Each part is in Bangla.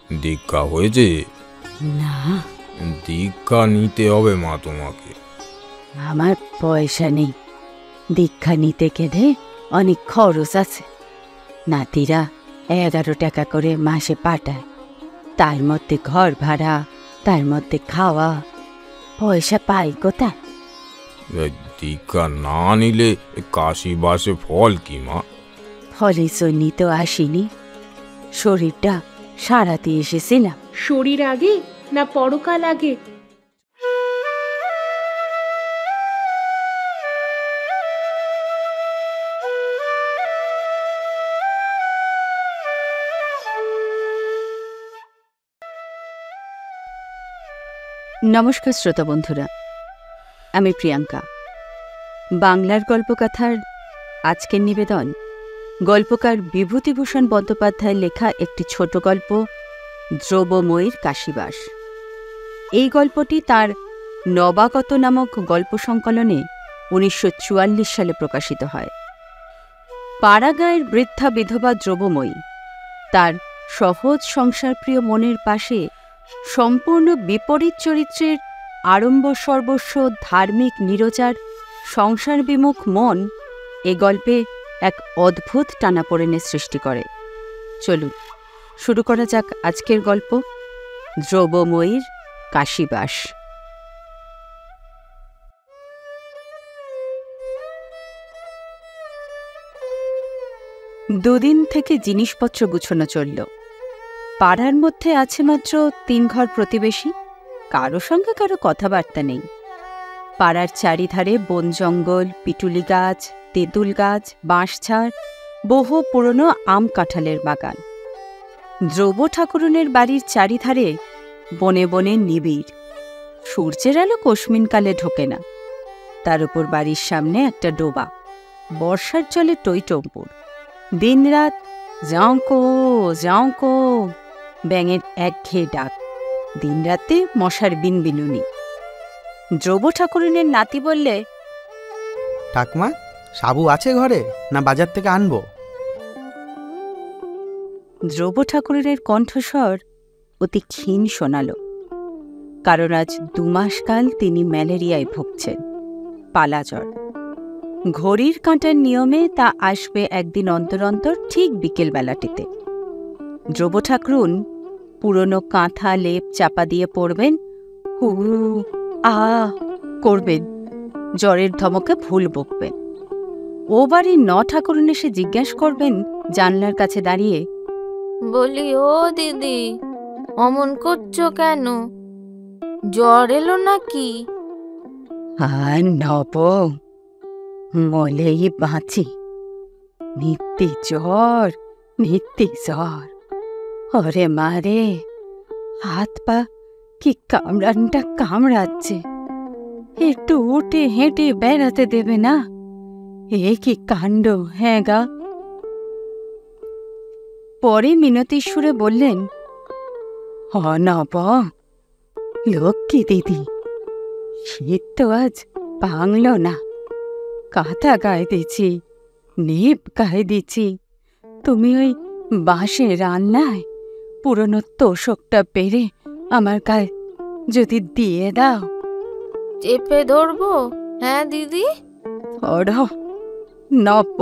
দীক্ষা হয়েছে? না, দীক্ষা নিতে হবে মা তোমাকে। আমার পয়সা নেই। দীক্ষা নিতে গেলে অনেক খরচ আছে। নাতিরা 11 টাকা করে মাসে পাঠায়, তার মধ্যে ঘর ভাড়া, তার মধ্যে খাওয়া, পয়সা পাই কোথায়? দীক্ষা না নিলে কাশি বাসে ফল কি মা? ফলের জন্যই তো আসিনি, শরীরটা সারাতে এসেছিলাম। শরীর আগে না পরকাল আগে? নমস্কার শ্রোতা বন্ধুরা, আমি প্রিয়াঙ্কা। বাংলার গল্পকথার আজকের নিবেদন গল্পকার বিভূতিভূষণ বন্দ্যোপাধ্যায়ের লেখা একটি ছোট গল্প, দ্রব্যময়ীর কাশীবাস। এই গল্পটি তার নবাগত নামক গল্প সংকলনে 1944 সালে প্রকাশিত হয়। পাড়াগাঁয়ের বৃদ্ধা বিধবা দ্রব্যময়ী তার সহজ সংসারপ্রিয় মনের পাশে সম্পূর্ণ বিপরীত চরিত্রের আড়ম্ব সর্বস্ব ধার্মিক নিরজার সংসার বিমুখ মন এ গল্পে এক অদ্ভুত টানাপোড়েনের সৃষ্টি করে। চলুন শুরু করা যাক আজকের গল্প, দ্রব্যময়ীর কাশীবাস। দুদিন থেকে জিনিসপত্র গুছানো চলল। পাড়ার মধ্যে আছে মাত্র 3 ঘর প্রতিবেশী, কারো সঙ্গে কারো কথাবার্তা নেই। পাড়ার চারিধারে বন জঙ্গল, পিটুলি গাছ, তেঁতুল গাছ, বাঁশঝাড়, বহু পুরনো আম কাঁঠালের বাগান। দ্রব্য ঠাকুরনের বাড়ির চারিধারে বনে বনে নিবিড়, সূর্যের আলো কস্মিনকালে ঢোকে না। তার উপর বাড়ির সামনে একটা ডোবা, বর্ষার জলে টইটম্পুর। দিনরাত জাঁকো জাঁকো ব্যাঙের একঘেয়ে ডাক, দিনরাতে মশার বিনবিনুনি। দ্রব্য ঠাকুরনের নাতি বললে, ঠাকমা, সাবু আছে ঘরে না বাজার থেকে আনবো? দ্রব্য ঠাকুরের কণ্ঠস্বর অতি ক্ষীণ শোনাল, কারণ আজ 2 মাস কাল তিনি ম্যালেরিয়ায় ভুগছেন, পালাজ্বর। ঘড়ির কাঁটার নিয়মে তা আসবে একদিন অন্তর অন্তর, ঠিক বিকেলবেলাটিতে। দ্রব্য ঠাকুরুন পুরনো কাঁথা লেপ চাপা দিয়ে পড়বেন, হু আ করবেন, জ্বরের ধমকে ভুল বকবেন। ও বাড়ির 9 ঠাকুরুন এসে জিজ্ঞাসা করবেন জানলার কাছে দাঁড়িয়ে, বলি ও দিদি, অমন করছো কেন? জ্বর এলো নাকি? আর নব, মলেই বাঁচি, নিত্যি জ্বর, নিত্যি জ্বর। ওরে মারে, হাত পা কি কামড়ানটা কামড়াচ্ছে, একটু উঠে হেঁটে বেড়াতে দেবে না? এ কি কাণ্ড! হ্যাঁ গা। পরে মিনতির সুরে বললেন, নব, লক্ষ্মী দিদি, শীত তো আজ ভাঙল না। কাঁথা গায়ে দিচ্ছি, নেপ গায়ে দিচ্ছি, তুমি ওই বাঁশের রান্নায় পুরনো তোষকটা পেরে আমার গায়ে যদি দিয়ে দাও। চেপে ধরবো? হ্যাঁ দিদি। ধর নব,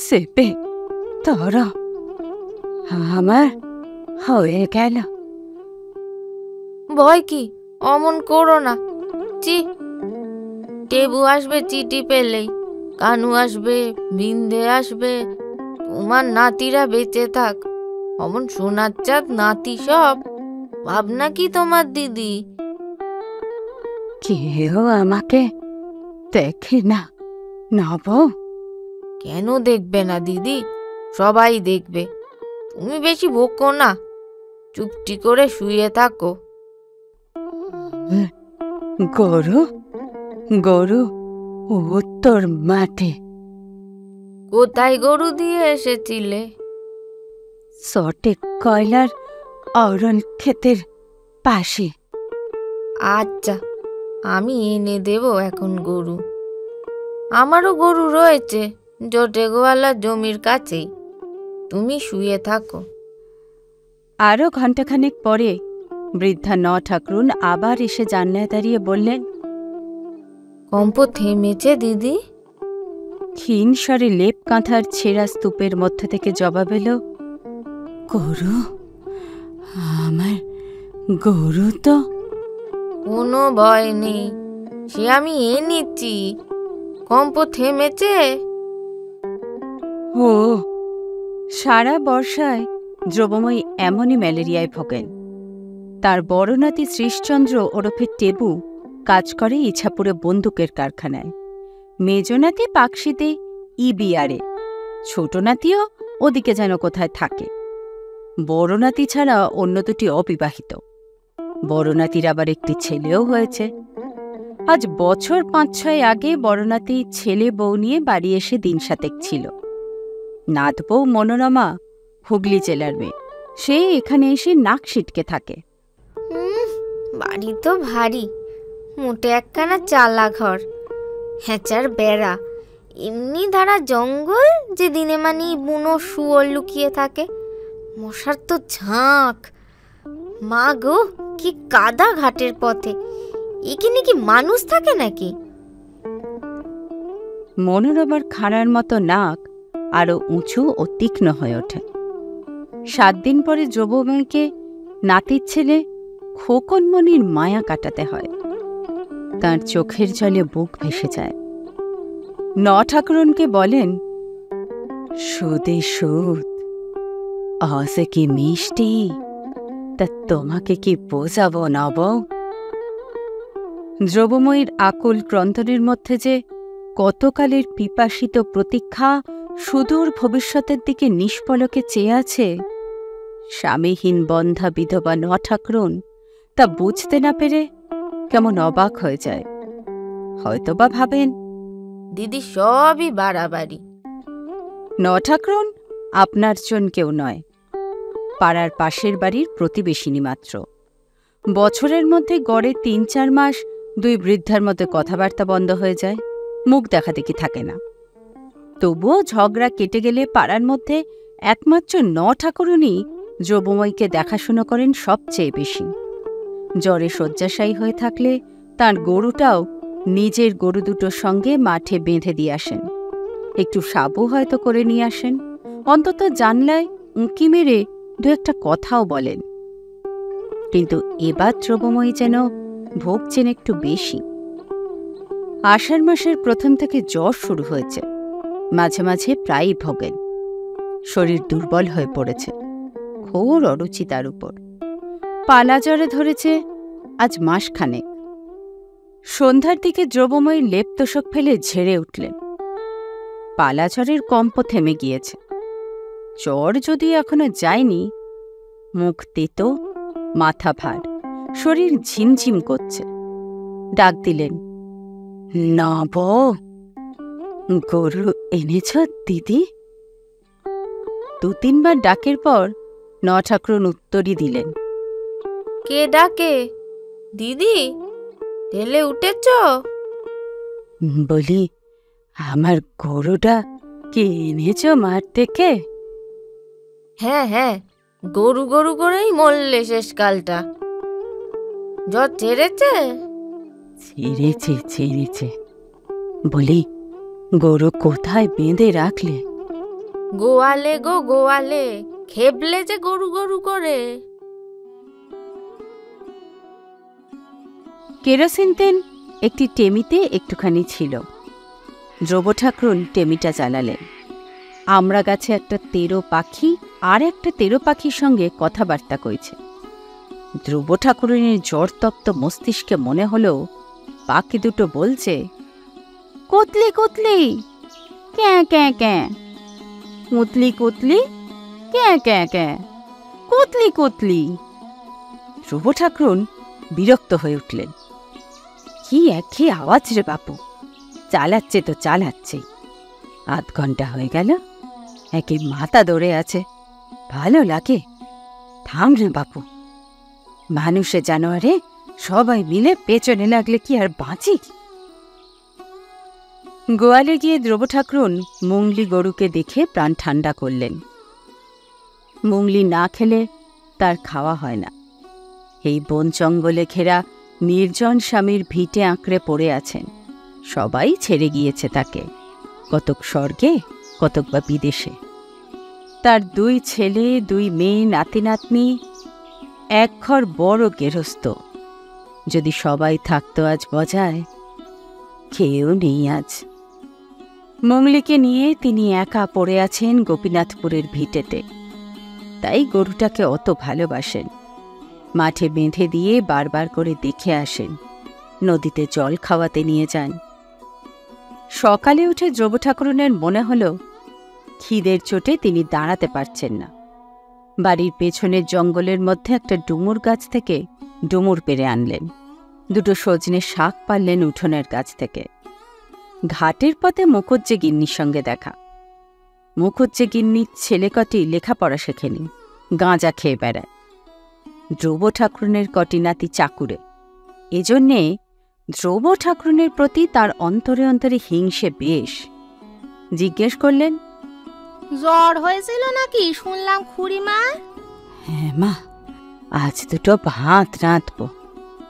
সেপে ধর, আমার হয়ে গেল। ভয় কি, অমন করো না। টেবু আসবে চিঠি পেলেই, কানু আসবে, বিন্দে আসবে, তোমার নাতিরা বেঁচে থাক। অমন সোনার চাঁদ নাতি সব, ভাবনা কি তোমার দিদি? কেউ আমাকে দেখে না নব? কেন দেখবে না দিদি? সবাই দেখবে। তুমি বেশি বকো না, চুপটি করে শুয়ে থাকো। গরু গরু উত্তর মাঠে। কোথায় গরু দিয়ে এসেছিলে? সটেক কয়লার অরণ ক্ষেতের পাশে। আচ্ছা, আমি এনে দেব এখন গরু। আমারও গরু রয়েছে জটেগোয়ালা জমির কাছেই। তুমি শুয়ে থাকো। আরও ঘণ্টাখানেক পরে বৃদ্ধা ন ঠাকরুন আবার এসে জানলায় দাঁড়িয়ে বললেন, কম্প থেমেছে দিদি? ক্ষীণ স্বরে লেপ কাঁথার ছেঁড়া স্তূপের মধ্যে থেকে জবাব এলো, গরু, আমার গরু তো। কোনো ভয় নেই, সে আমি নিচ্ছি। কম্প থেমেছে? ও, সারা বর্ষায় দ্রবময়ী এমনই ম্যালেরিয়ায় ভোগেন। তার বড় নাতি শ্রীশচন্দ্র ওরফে টেবু কাজ করে ইছাপুরে বন্দুকের কারখানায়, মেজ নাতি পাকশিতে ইবিআরে, ছোট নাতিও ওদিকে যেন কোথায় থাকে। বড় নাতি ছাড়া অন্য দুটি অবিবাহিত। বড় নাতির আবার একটি ছেলেও হয়েছে। আজ বছর ৫-৬ আগে বড় নাতি ছেলে বউ নিয়ে বাড়ি এসে দিন সাতেক ছিল। নাত বউ মনোরমা হুগলি জেলার মেয়ে, সে এখানে এসে নাক সিটকে থাকে। বাড়ি তো ভারী, মোটে একখানা চালা ঘর, হ্যাঁচার বেড়া, এমনি ধারা জঙ্গল যে দিনে মানি বুনো শুয়োর লুকিয়ে থাকে, মশার তো ঝাঁক। মা গো, কি কাদা ঘাটের পথে, এখানে কি মানুষ থাকে নাকি? মনোরমার খাড়ার মতো নাক আরো উঁচু ও তীক্ষ্ণ হয়ে ওঠে। 7 দিন পরে যুবমেয়েকে নাতির ছেলে খোকনমণির মায়া কাটাতে হয়। তার চোখের জলে বুক ভেসে যায়। ন ঠাকুরনকে বলেন, সুদে সুদ, অসে কি মিষ্টি, তা তোমাকে কি বোঝাবো নব? দ্রবময়ীর আকুল ক্রন্দনের মধ্যে যে কতকালের পিপাসিত প্রতীক্ষা সুদূর ভবিষ্যতের দিকে নিষ্পলকে চেয়ে আছে, স্বামীহীন বন্ধা বিধবা ন ঠাকুরন তা বুঝতে না পেরে কেমন অবাক হয়ে যায়। হয়তোবা ভাবেন, দিদি সবই বাড়াবাড়ি। ন ঠাকুরন আপনার জন কেউ নয়, পাড়ার পাশের বাড়ির প্রতিবেশিনী মাত্র। বছরের মধ্যে গড়ে 3-4 মাস দুই বৃদ্ধার মধ্যে কথাবার্তা বন্ধ হয়ে যায়, মুখ দেখা দেখি থাকে না। তবুও ঝগড়া কেটে গেলে পাড়ার মধ্যে একমাত্র ন ঠাকুরনই যুবময়ীকে দেখাশুনো করেন সবচেয়ে বেশি। জ্বরে শয্যাশায়ী হয়ে থাকলে তার গরুটাও নিজের গরু দুটোর সঙ্গে মাঠে বেঁধে দিয়ে আসেন। একটু সাবু হয়তো করে নিয়ে আসেন, অন্তত জানলায় উঁকি মেরে 2-একটা কথাও বলেন। কিন্তু এবার দ্রবময়ী যেন ভোগছেন একটু বেশি। আষাঢ় মাসের প্রথম থেকে জ্বর শুরু হয়েছে, মাঝে মাঝে প্রায়ই ভোগেন। শরীর দুর্বল হয়ে পড়েছে, ঘোর অরুচি তার উপর। পালা জ্বরে ধরেছে আজ মাসখানেক। সন্ধ্যার দিকে দ্রবময়ী লেপ তোষক ফেলে ঝেড়ে উঠলেন। পালা জ্বরের কম্প থেমে গিয়েছে। জ্বর যদিও এখনো যায়নি, মুখ তেতো, মাথা ভার, শরীর ঝিমঝিম করছে। ডাক দিলেন, নব, গরু এনেছ দিদি? 2-3 বার ডাকের পর ন ঠাকুরন উত্তরই দিলেন, কে ডাকে? দিদি, ঢেলে উঠেছ? বলি, আমার গরুটা কে এনেছ মাঠ থেকে? হ্যাঁ হ্যাঁ, গরু গরু করেই মরলে শেষকালটা। জ্বর ছেড়েছে? ছেড়েছে ছেড়েছে। বলি, গরু কোথায় বেঁধে রাখলে? গোয়ালে গো গোয়ালে, খেবলে যে গরু গরু করে। কেরোসিন তেল একটি টেমিতে একটুখানি ছিল। দ্রব ঠাকুরন টেমিটা জ্বালালেন। আমড়া গাছে একটা তেরো পাখি আর একটা তেরো পাখির সঙ্গে কথাবার্তা কইছে। ধ্রুব ঠাকুরনের জ্বরতপ্ত মস্তিষ্কে মনে হলো পাখি দুটো বলছে, কুতলি কুতলি ক্যাঁ ক্যাঁ ক্যাঁ, কুতলি কুতলি ক্যাঁ ক্যাঁ ক্যাঁ, কুতলি কুতলি। ধ্রুব ঠাকুরন বিরক্ত হয়ে উঠলেন। কি একই আওয়াজ রে বাপু, চালাচ্ছে তো চালাচ্ছেই। 8 ঘন্টা হয়ে গেল, একই মাথা দৌড়ে আছে, ভালো লাগে। থাম রে বাপু, মানুষে জানোয়ারে সবাই মিলে পেছনে লাগলে কি আর বাঁচি? গোয়ালে গিয়ে দ্রব ঠাকুরন মুংলি গরুকে দেখে প্রাণ ঠান্ডা করলেন। মুংলি না খেলে তার খাওয়া হয় না। এই বন জঙ্গলে ঘেরা নির্জন স্বামীর ভিটে আঁকড়ে পড়ে আছেন। সবাই ছেড়ে গিয়েছে তাকে, কতক স্বর্গে, কতক বা বিদেশে। তার 2 ছেলে, 2 মেয়ে, নাতি নাতনি, এক ঘর বড় গেরস্ত। যদি সবাই থাকতো আজ বজায়, কেউ নেই আজ। মংলিকে নিয়ে তিনি একা পড়ে আছেন গোপীনাথপুরের ভিটেতে। তাই গরুটাকে অত ভালোবাসেন। মাঠে বেঁধে দিয়ে বারবার করে দেখে আসেন, নদীতে জল খাওয়াতে নিয়ে যান। সকালে উঠে ধ্রুব ঠাকুরনের মনে হল খিদের চোটে তিনি দাঁড়াতে পারছেন না। বাড়ির পেছনের জঙ্গলের মধ্যে একটা ডুমুর গাছ থেকে ডুমুর পেড়ে আনলেন। 2 সজনে শাক পারলেন উঠোনের গাছ থেকে। ঘাটের পথে মুখুজ্জে গিন্নির সঙ্গে দেখা। মুখুজ্জে গিন্নির ছেলে কটি লেখাপড়া শেখেনি, গাঁজা খেয়ে বেড়ায়। ধ্রুব ঠাকুরনের কটি নাতি চাকুরে। এজন্যে ধ্রুব ঠাকুরনের প্রতি তার অন্তরে অন্তরে হিংসে বেশ। জিজ্ঞেস করলেন, জ্বর হয়েছিল নাকি শুনলাম খুড়িমা? হ্যাঁ মা, আজ 2 ভাত রাঁধব,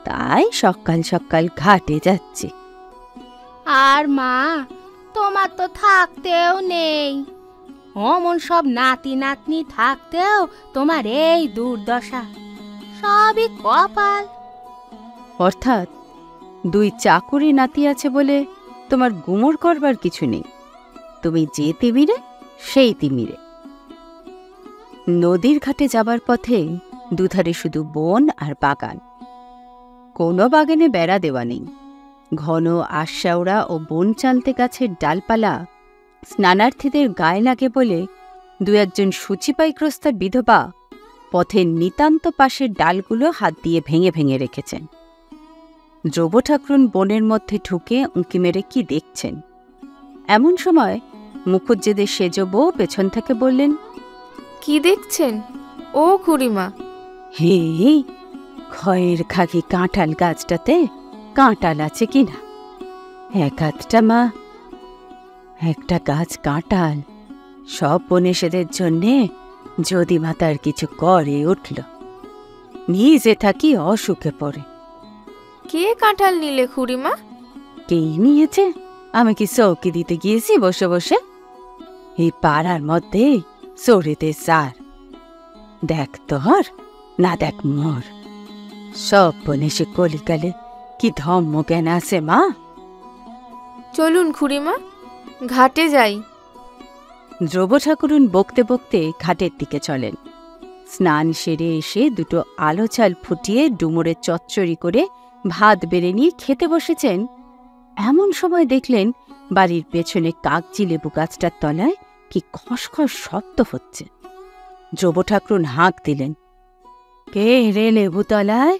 তাই সকাল সকাল ঘাটে যাচ্ছি। আর মা, তোমার তো থাকতেও নেই। অমন সব নাতি নাতনি থাকতেও তোমার এই দুর্দশা, সবই কপাল। অর্থাৎ 2 চাকুরি নাতি আছে বলে তোমার গুমর করবার কিছু নেই। তুমি যে তিমিরে সেই তিমিরে। নদীর ঘাটে যাবার পথে দুধারে শুধু বন আর বাগান। কোনো বাগানে বেড়া দেওয়া নেই। ঘন আশাওড়া ও বন চালতে গাছের ডালপালা স্নানার্থীদের গায়ে লাগে বলে 2-1 সূচিপাইগ্রস্তার বিধবা পথের নিতান্ত পাশের ডালগুলো হাত দিয়ে ভেঙে ভেঙে রেখেছেন। ধ্রুব ঠাকুরন বনের মধ্যে ঢুকে উঁকি মেরে কি দেখছেন। এমন সময় মুখুজ্জেদের সেজ বউ পেছন থেকে বললেন, কি দেখছেন ও খুড়িমা? হে, খয়ের খাগি কাঁঠাল গাছটাতে কাঁঠাল আছে কিনা। 1-8টা মা, একটা গাছ কাঁঠাল। সব বনেশেদের জন্যে যদি মা তার কিছু করে উঠল, নিজে থাকি অসুখে পড়ে। কে কাঁঠাল নিলে খুড়িমা? কে নিয়েছে? আমি কি চৌকি দিতে গিয়েছি বসে বসে? এই পাড়ার মধ্যে চড়িতে সার, দেখ তোর না দেখ মোর। সব বনেশে কলিকালে কি ধম্ম জ্ঞান আছে মা। চলুন খুড়িমা, ঘাটে যাই। ধ্রুব ঠাকুরুন বকতে বকতে ঘাটের দিকে চলেন। স্নান সেরে এসে 2 আলো চাল ফুটিয়ে ডুমুরে চচ্চড়ি করে ভাত বেড়ে নিয়ে খেতে বসেছেন। এমন সময় দেখলেন বাড়ির পেছনে কাগজি লেবু গাছটার তলায় কি খসখস শব্দ হচ্ছে। ধ্রুব ঠাকুরুন হাঁক দিলেন, কে রে লেবু তলায়?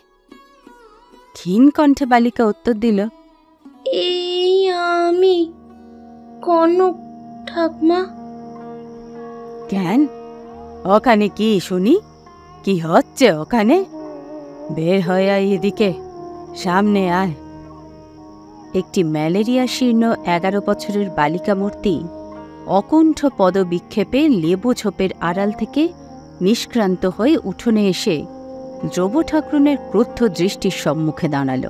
ক্ষীণ কণ্ঠে বালিকা উত্তর দিল, এই আমি, কনক ঠাকমা। কেন, ওখানে কি শুনি? কি হচ্ছে ওখানে? বের হয়ে আয় এদিকে, সামনে আয়। একটি ম্যালেরিয়া শীর্ণ 11 বছরের বালিকা মূর্তি অকুণ্ঠ পদবিক্ষেপে লেবু ঝোপের আড়াল থেকে নিষ্ক্রান্ত হয়ে উঠোনে এসে ধ্রুব ঠাকুরনের ক্রুদ্ধ দৃষ্টির সম্মুখে দাঁড়াল।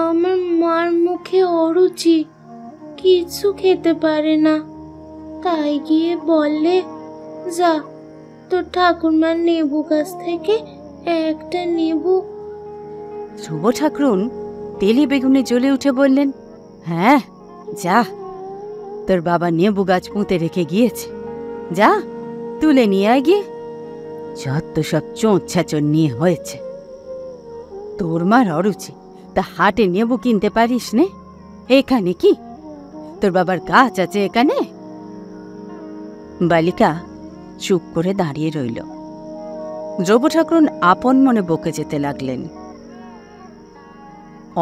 আমার মার মুখে অরুচি, কিছু খেতে পারে না। তাই গিয়ে বললে, যা তোর ঠাকুরমার নেবু গাছ থেকে একটা নেবু। ধ্রুব ঠাকুরন তেলে বেগুনে জ্বলে উঠে বললেন, হ্যাঁ যা, তোর বাবা নেবু গাছ পুঁতে রেখে গিয়েছে, যা তুলে নিয়ে আয় গিয়ে। যত সব চোঁচ ছ্যাঁচর নিয়ে হয়েছে। তোর মার অরুচি, তা হাটে নেবু কিনতে পারিস নে? এখানে কি তোর বাবার গাছ আছে এখানে? বালিকা চুপ করে দাঁড়িয়ে রইল। ধ্রুব ঠাকুরন আপন মনে বকে যেতে লাগলেন।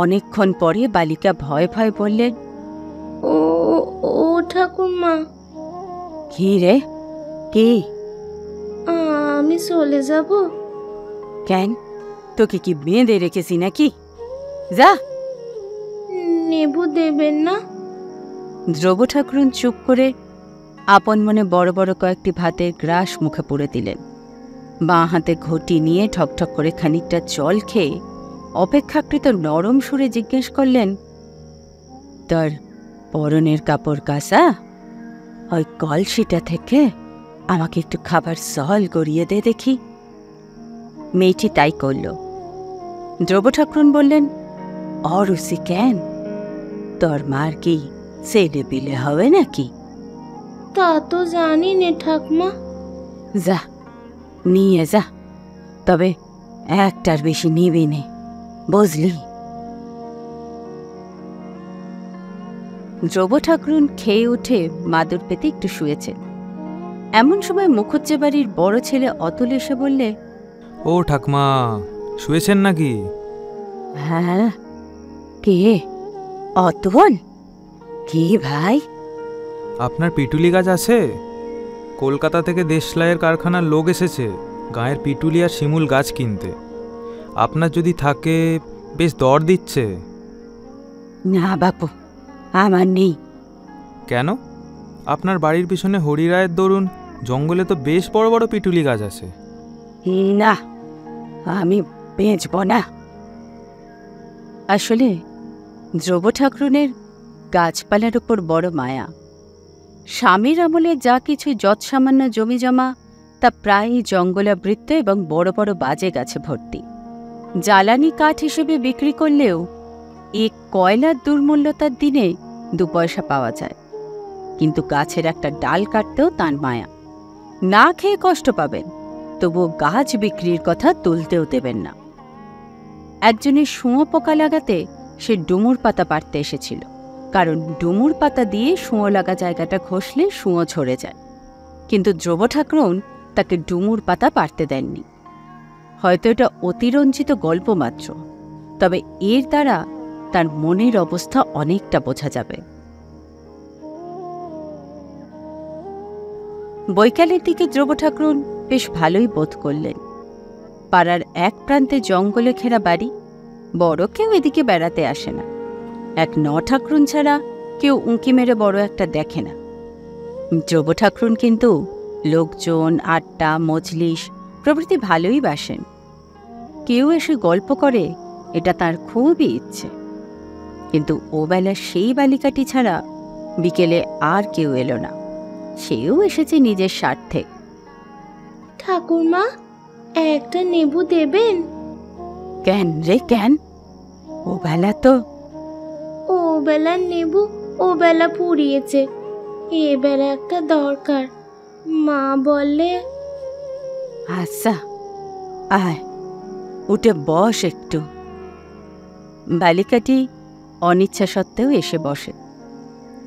অনেকক্ষণ পরে বালিকা ভয় ভয় বললেন, ও ঠাকুরমা। কি রে, কি? আমি চলে যাব। কেন, তোকে কি বেঁধে রেখেছি নাকি? যা। নেবু দেবেন না? ধ্রুব ঠাকুরন চুপ করে আপন মনে বড় বড় কয়েকটি ভাতের গ্রাস মুখে পুরে দিলেন। বাঁ হাতে ঘটি নিয়ে ঠকঠক করে খানিকটা জল খেয়ে অপেক্ষাকৃত নরম সুরে জিজ্ঞেস করলেন, তোর পরনের কাপড় কাঁসা? ওই কলসিটা থেকে আমাকে একটু খাবার জল গড়িয়ে দে দেখি। মেয়েটি তাই করল। দ্রব্য ঠাকুরুন বললেন, অরুচি কেন? তোর মার কি ছেলে পিলে হবে নাকি? তা তো জানি নে ঠাকমা। যা নিয়ে যা, তবে একটার বেশি নিবি নে, বুঝলি? দ্রব্য ঠাকুরুন খেয়ে উঠে মাদুর পেতে একটু শুয়েছেন। এমন সময় মুখুজ্জে বাড়ির বড় ছেলে অতুল এসে বললে, ও ঠাকমা, শুয়েছেন নাকি? হ্যাঁ। কে? অতুল? কি ভাই? আপনার পিটুলি গাছ আছে? কলকাতা থেকে দেশলাইয়ের কারখানার লোক এসেছে গায়ের পিটুলি আর শিমুল গাছ কিনতে। আপনার যদি থাকে বেশ দর দিচ্ছে। না বাপু, আমার নেই। কেন? আপনার বাড়ির পিছনে হরিরায়ের দরুন জঙ্গলে তো বেশ বড় বড় পিটুলি গাছ আছে। না, আমি বেচব না। আসলে দ্রব্য ঠাকুরুনের গাছপালার উপর বড় মায়া। স্বামীর আমলে যা কিছু যৎসামান্য জমি জমা তা প্রায়ই জঙ্গলাবৃত্ত এবং বড় বড় বাজে গাছে ভর্তি। জ্বালানি কাঠ হিসেবে বিক্রি করলেও এ কয়লার দুর্মূল্যতার দিনে 2 পয়সা পাওয়া যায়। কিন্তু গাছের একটা ডাল কাটতেও তার মায়া। না খেয়ে কষ্ট পাবেন, তবুও গাছ বিক্রির কথা তুলতেও দেবেন না। একজনের শুঁয়ো পোকা লাগাতে সে ডুমুর পাতা পাড়তে এসেছিল, কারণ ডুমুর পাতা দিয়ে শুঁয়ো লাগা জায়গাটা ঘষলে শুঁয়ো ঝরে যায়। কিন্তু দ্রব্য ঠাকুরুন তাকে ডুমুর পাতা পাড়তে দেননি। হয়তো এটা অতিরঞ্জিত গল্প মাত্র, তবে এর দ্বারা তার মনের অবস্থা অনেকটা বোঝা যাবে। বৈকালের দিকে দ্রব্য ঠাকুরুন বেশ ভালোই বোধ করলেন। পাড়ার এক প্রান্তে জঙ্গলে ঘেরা বাড়ি, বড় কেউ এদিকে বেড়াতে আসে না। এক ঠাকুরুন ছাড়া কেউ উঁকি মেরে বড় একটা দেখে না। দ্রব্য ঠাকুরুন কিন্তু লোকজন, আড্ডা, মজলিস প্রভৃতি ভালোই বাসেন। কেউ এসে গল্প করে, এটা তার খুবই ইচ্ছে। কিন্তু ওবেলা সেই বালিকাটি ছাড়া বিকেলে আর কেউ এলো না। সেও এসেছে নিজের স্বার্থে। ঠাকুরমা, একটা নেবু দেবেন? কেন রে কেন? ওবেলা তো ও বেলার নেবু ও বেলা পুড়িয়েছে, এ বেলা একটা দরকার। মা বললে। আচ্ছা, আয় উঠে বস একটু। বালিকাটি অনিচ্ছা সত্ত্বেও এসে বসে,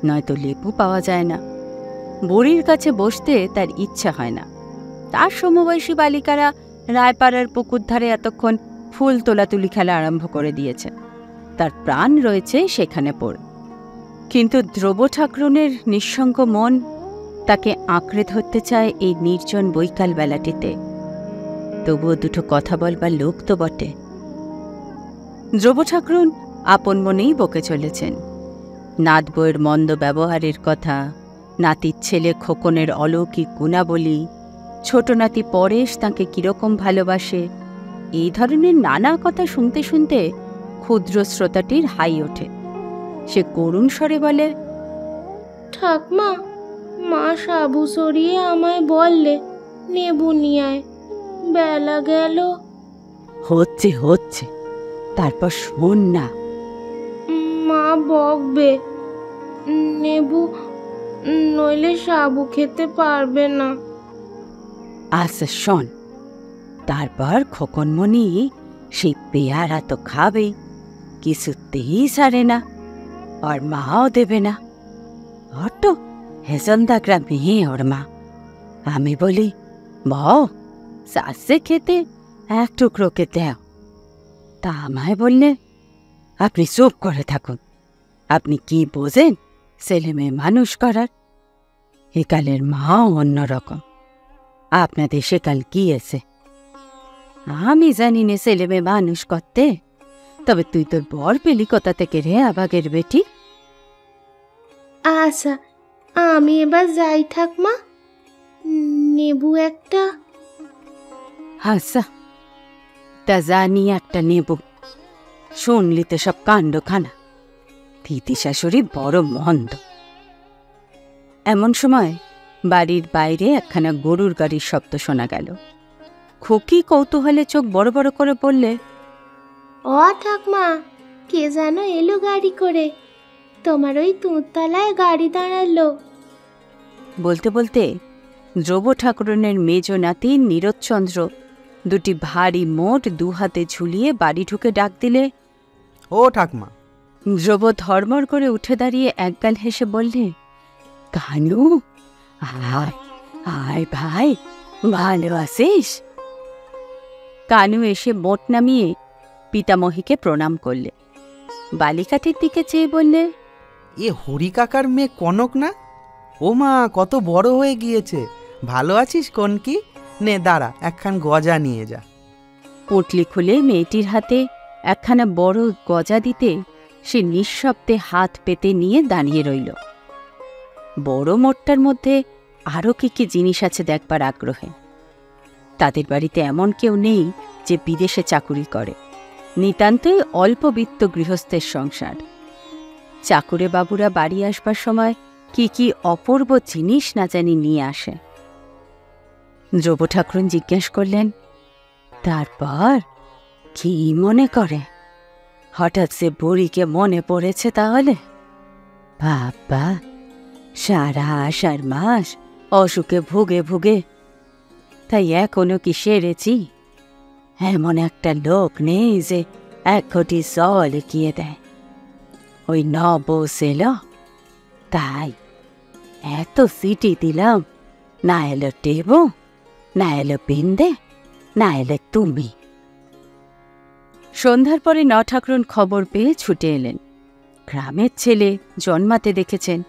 নয়তো লেবু পাওয়া যায় না। বুড়ির কাছে বসতে তার ইচ্ছা হয় না। তার সমবয়সী বালিকারা রায়পাড়ার পুকুর ধারে এতক্ষণ ফুল তোলাতুলি খেলা আরম্ভ করে দিয়েছে। তার প্রাণ রয়েছে সেখানে পড়ে। কিন্তু দ্রব্য ঠাকুরুনের নিঃসঙ্গ মন তাকে আঁকড়ে ধরতে চায় এই নির্জন বৈকাল বেলাটিতে। তবুও দুটো কথা বলবার লোক তো বটে। দ্রব্য ঠাকুরুন আপন মনেই বকে চলেছেন। নাত বউয়ের মন্দ ব্যবহারের কথা, নাতির ছেলে খোকনের অলৌকিক গুণাবলী, ছোট নাতি পরেশ তাঁকে কিরকম ভালোবাসে, এই ধরনের নানা কথা শুনতে শুনতে ক্ষুদ্র শ্রোতাটির হাই ওঠে। সে করুণ স্বরে বলে, ঠাকমা, মা সাবু সরিয়ে আমায় বললে নেবু নিয়ে আয়। বেলা গেল। হচ্ছে হচ্ছে, তারপর শোন না। মা বকবে, নেবু নইলে সাবু খেতে পারবে না। আচ্ছা শোন, তারপর খোকনমণি সেই পেয়ারা তো খাবেই, কিছুতেই সারে না, আর মাও দেবে না। অত হেজন্দা গ্রামে ওর মা। আমি বলি, বউ সাসে খেতে এক টুকরোকে দেও। তা আমায় বললে, আপনি চুপ করে থাকুন, আপনি কি বোঝেন ছেলে মেয়ে মানুষ করার? একালের মাও অন্যরকম, আপনাদের সেকাল কি এসে? আমি জানি নে ছেলে মেয়ে মানুষ করতে, তবে তুই তোর বর পেলি কোথা থেকে রে আবাগের বেটি? আচ্ছা, আমি এবার যাই ঠাকমা, নেবু একটা। আচ্ছা, তা জানি একটা নেব। শুনলি তো সব কাণ্ডখানা, দিদি শাশুড়ি বড় মন্দ। এমন সময় বাড়ির বাইরে একখানা গরুর গাড়ির শব্দ শোনা গেল। খুকি কৌতূহলে চোখ বড় বড় করে বললে, ও ঠাকমা, কে যেন এলো গাড়ি করে, তোমার ওই তুঁততলায় গাড়ি দাঁড়ালো। বলতে বলতে ধ্রুব ঠাকুরনের মেজ নাতি নীরদচন্দ্র দুটি ভারী মোট দুহাতে ঝুলিয়ে বাড়ি ঢুকে ডাক দিলে, ও ঠাকমা। ধ্রুব ধর্মর করে উঠে দাঁড়িয়ে একগাল হেসে বললে, কানু, আয় আয় ভাই, ভালো আছিস? কানু এসে মোট নামিয়ে পিতামহীকে প্রণাম করলে। বালিকাটির দিকে চেয়ে বললে, এ হরি কাকার মেয়ে কনক না? ও মা, কত বড় হয়ে গিয়েছে। ভালো আছিস কনকি? নে দাঁড়া, একখান গজা নিয়ে যা। পুঁটলি খুলে মেয়েটির হাতে একখানা বড় গজা দিতে সে নিঃশব্দে হাত পেতে নিয়ে দাঁড়িয়ে রইল। বড় মোটটার মধ্যে আরও কি কি জিনিস আছে দেখবার আগ্রহে। তাদের বাড়িতে এমন কেউ নেই যে বিদেশে চাকুরি করে, নিতান্তই অল্পবিত্ত গৃহস্থের সংসার। চাকুরে বাবুরা বাড়ি আসবার সময় কি কি অপূর্ব জিনিস না জানি নিয়ে আসে। ধ্রুব ঠাকুরন জিজ্ঞেস করলেন, তারপর কি মনে করে? হঠাৎ সে বুড়িকে মনে পড়েছে তাহলে? বাবা, সারা আষাঢ় মাস অসুখে ভুগে ভুগে, তাই এখনো কি সেরেছি? এমন একটা লোক নেই যে এক ঘটি জল এগিয়ে দেয়। ওই নবস এলো, তাই এত সিটি দিলাম, না এলো টেবু, না এলো বিন্দে, না এলে তুমি। সন্ধ্যার পরে ঠাকুরন খবর পেয়ে ছুটে এলেন। গ্রামের ছেলে জন্মাতে দেখেছেন,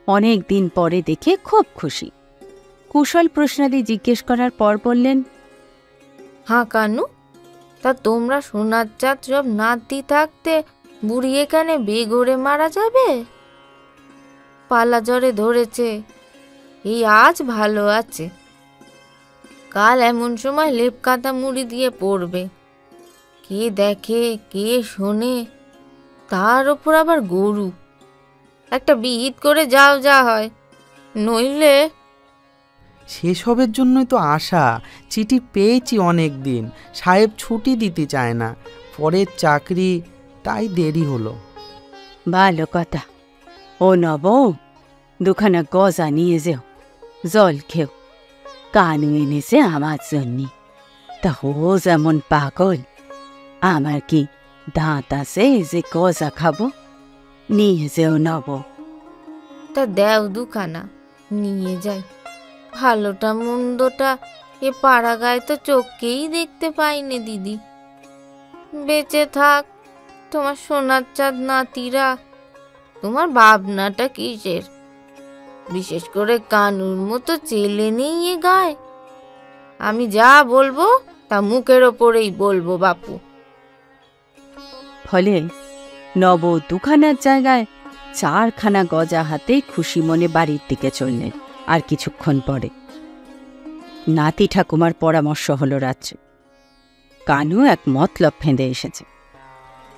অনেক দিন পরে দেখে খুব খুশি। কুশল প্রশ্নাদি জিজ্ঞেস করার পর বললেন, হ্যাঁ কানু, তা তোমরা সোনার চাঁদ সব নাতি থাকতে বুড়ি এখানে বেঘরে মারা যাবে? পালা জ্বরে ধরেছে, এই আজ ভালো আছে, কাল এমন সময় লেপ কাঁথা মুড়ি দিয়ে পড়বে। কে দেখে, কে শোনে, তার ওপর আবার গরু। একটা বিহিত করে যাও যা হয়, নইলে। সেসবের জন্যই তো আশা। চিঠি পেয়েছি অনেক দিন, সাহেব ছুটি দিতে চায় না, পরের চাকরি, তাই দেরি হলো। ভালো কথা। ও নব, দুখানা গজা নিয়ে যেও, জল খেও। কানু এনেছে আমার জন্যে, তা ও যেমন পাগল, আমার কি দাঁত আছে যে গজা খাবো? নিয়ে যেও নব। তা দেও দুখানা, নিয়ে যাই। ভালোটা মন্দটা এ পাড়া গায়ে তো চোখকেই দেখতে পাইনি দিদি। বেঁচে থাক তোমার সোনার চাঁদ নাতিরা। তোমার ভাবনাটা কিসের? বিশেষ করে কানুর মতো চেলে নেই এ গায়ে। আমি যা বলবো তা মুখের ওপরেই বলবো বাপু। ফলে নব দুখানার জায়গায় 4খানা গজা হাতে খুশি মনে বাড়ির দিকে চললেন। আর কিছুক্ষণ পরে নাতি ঠাকুমার পরামর্শ হলো রাত্রে কানু এক মতলব ফেঁদে এসেছে।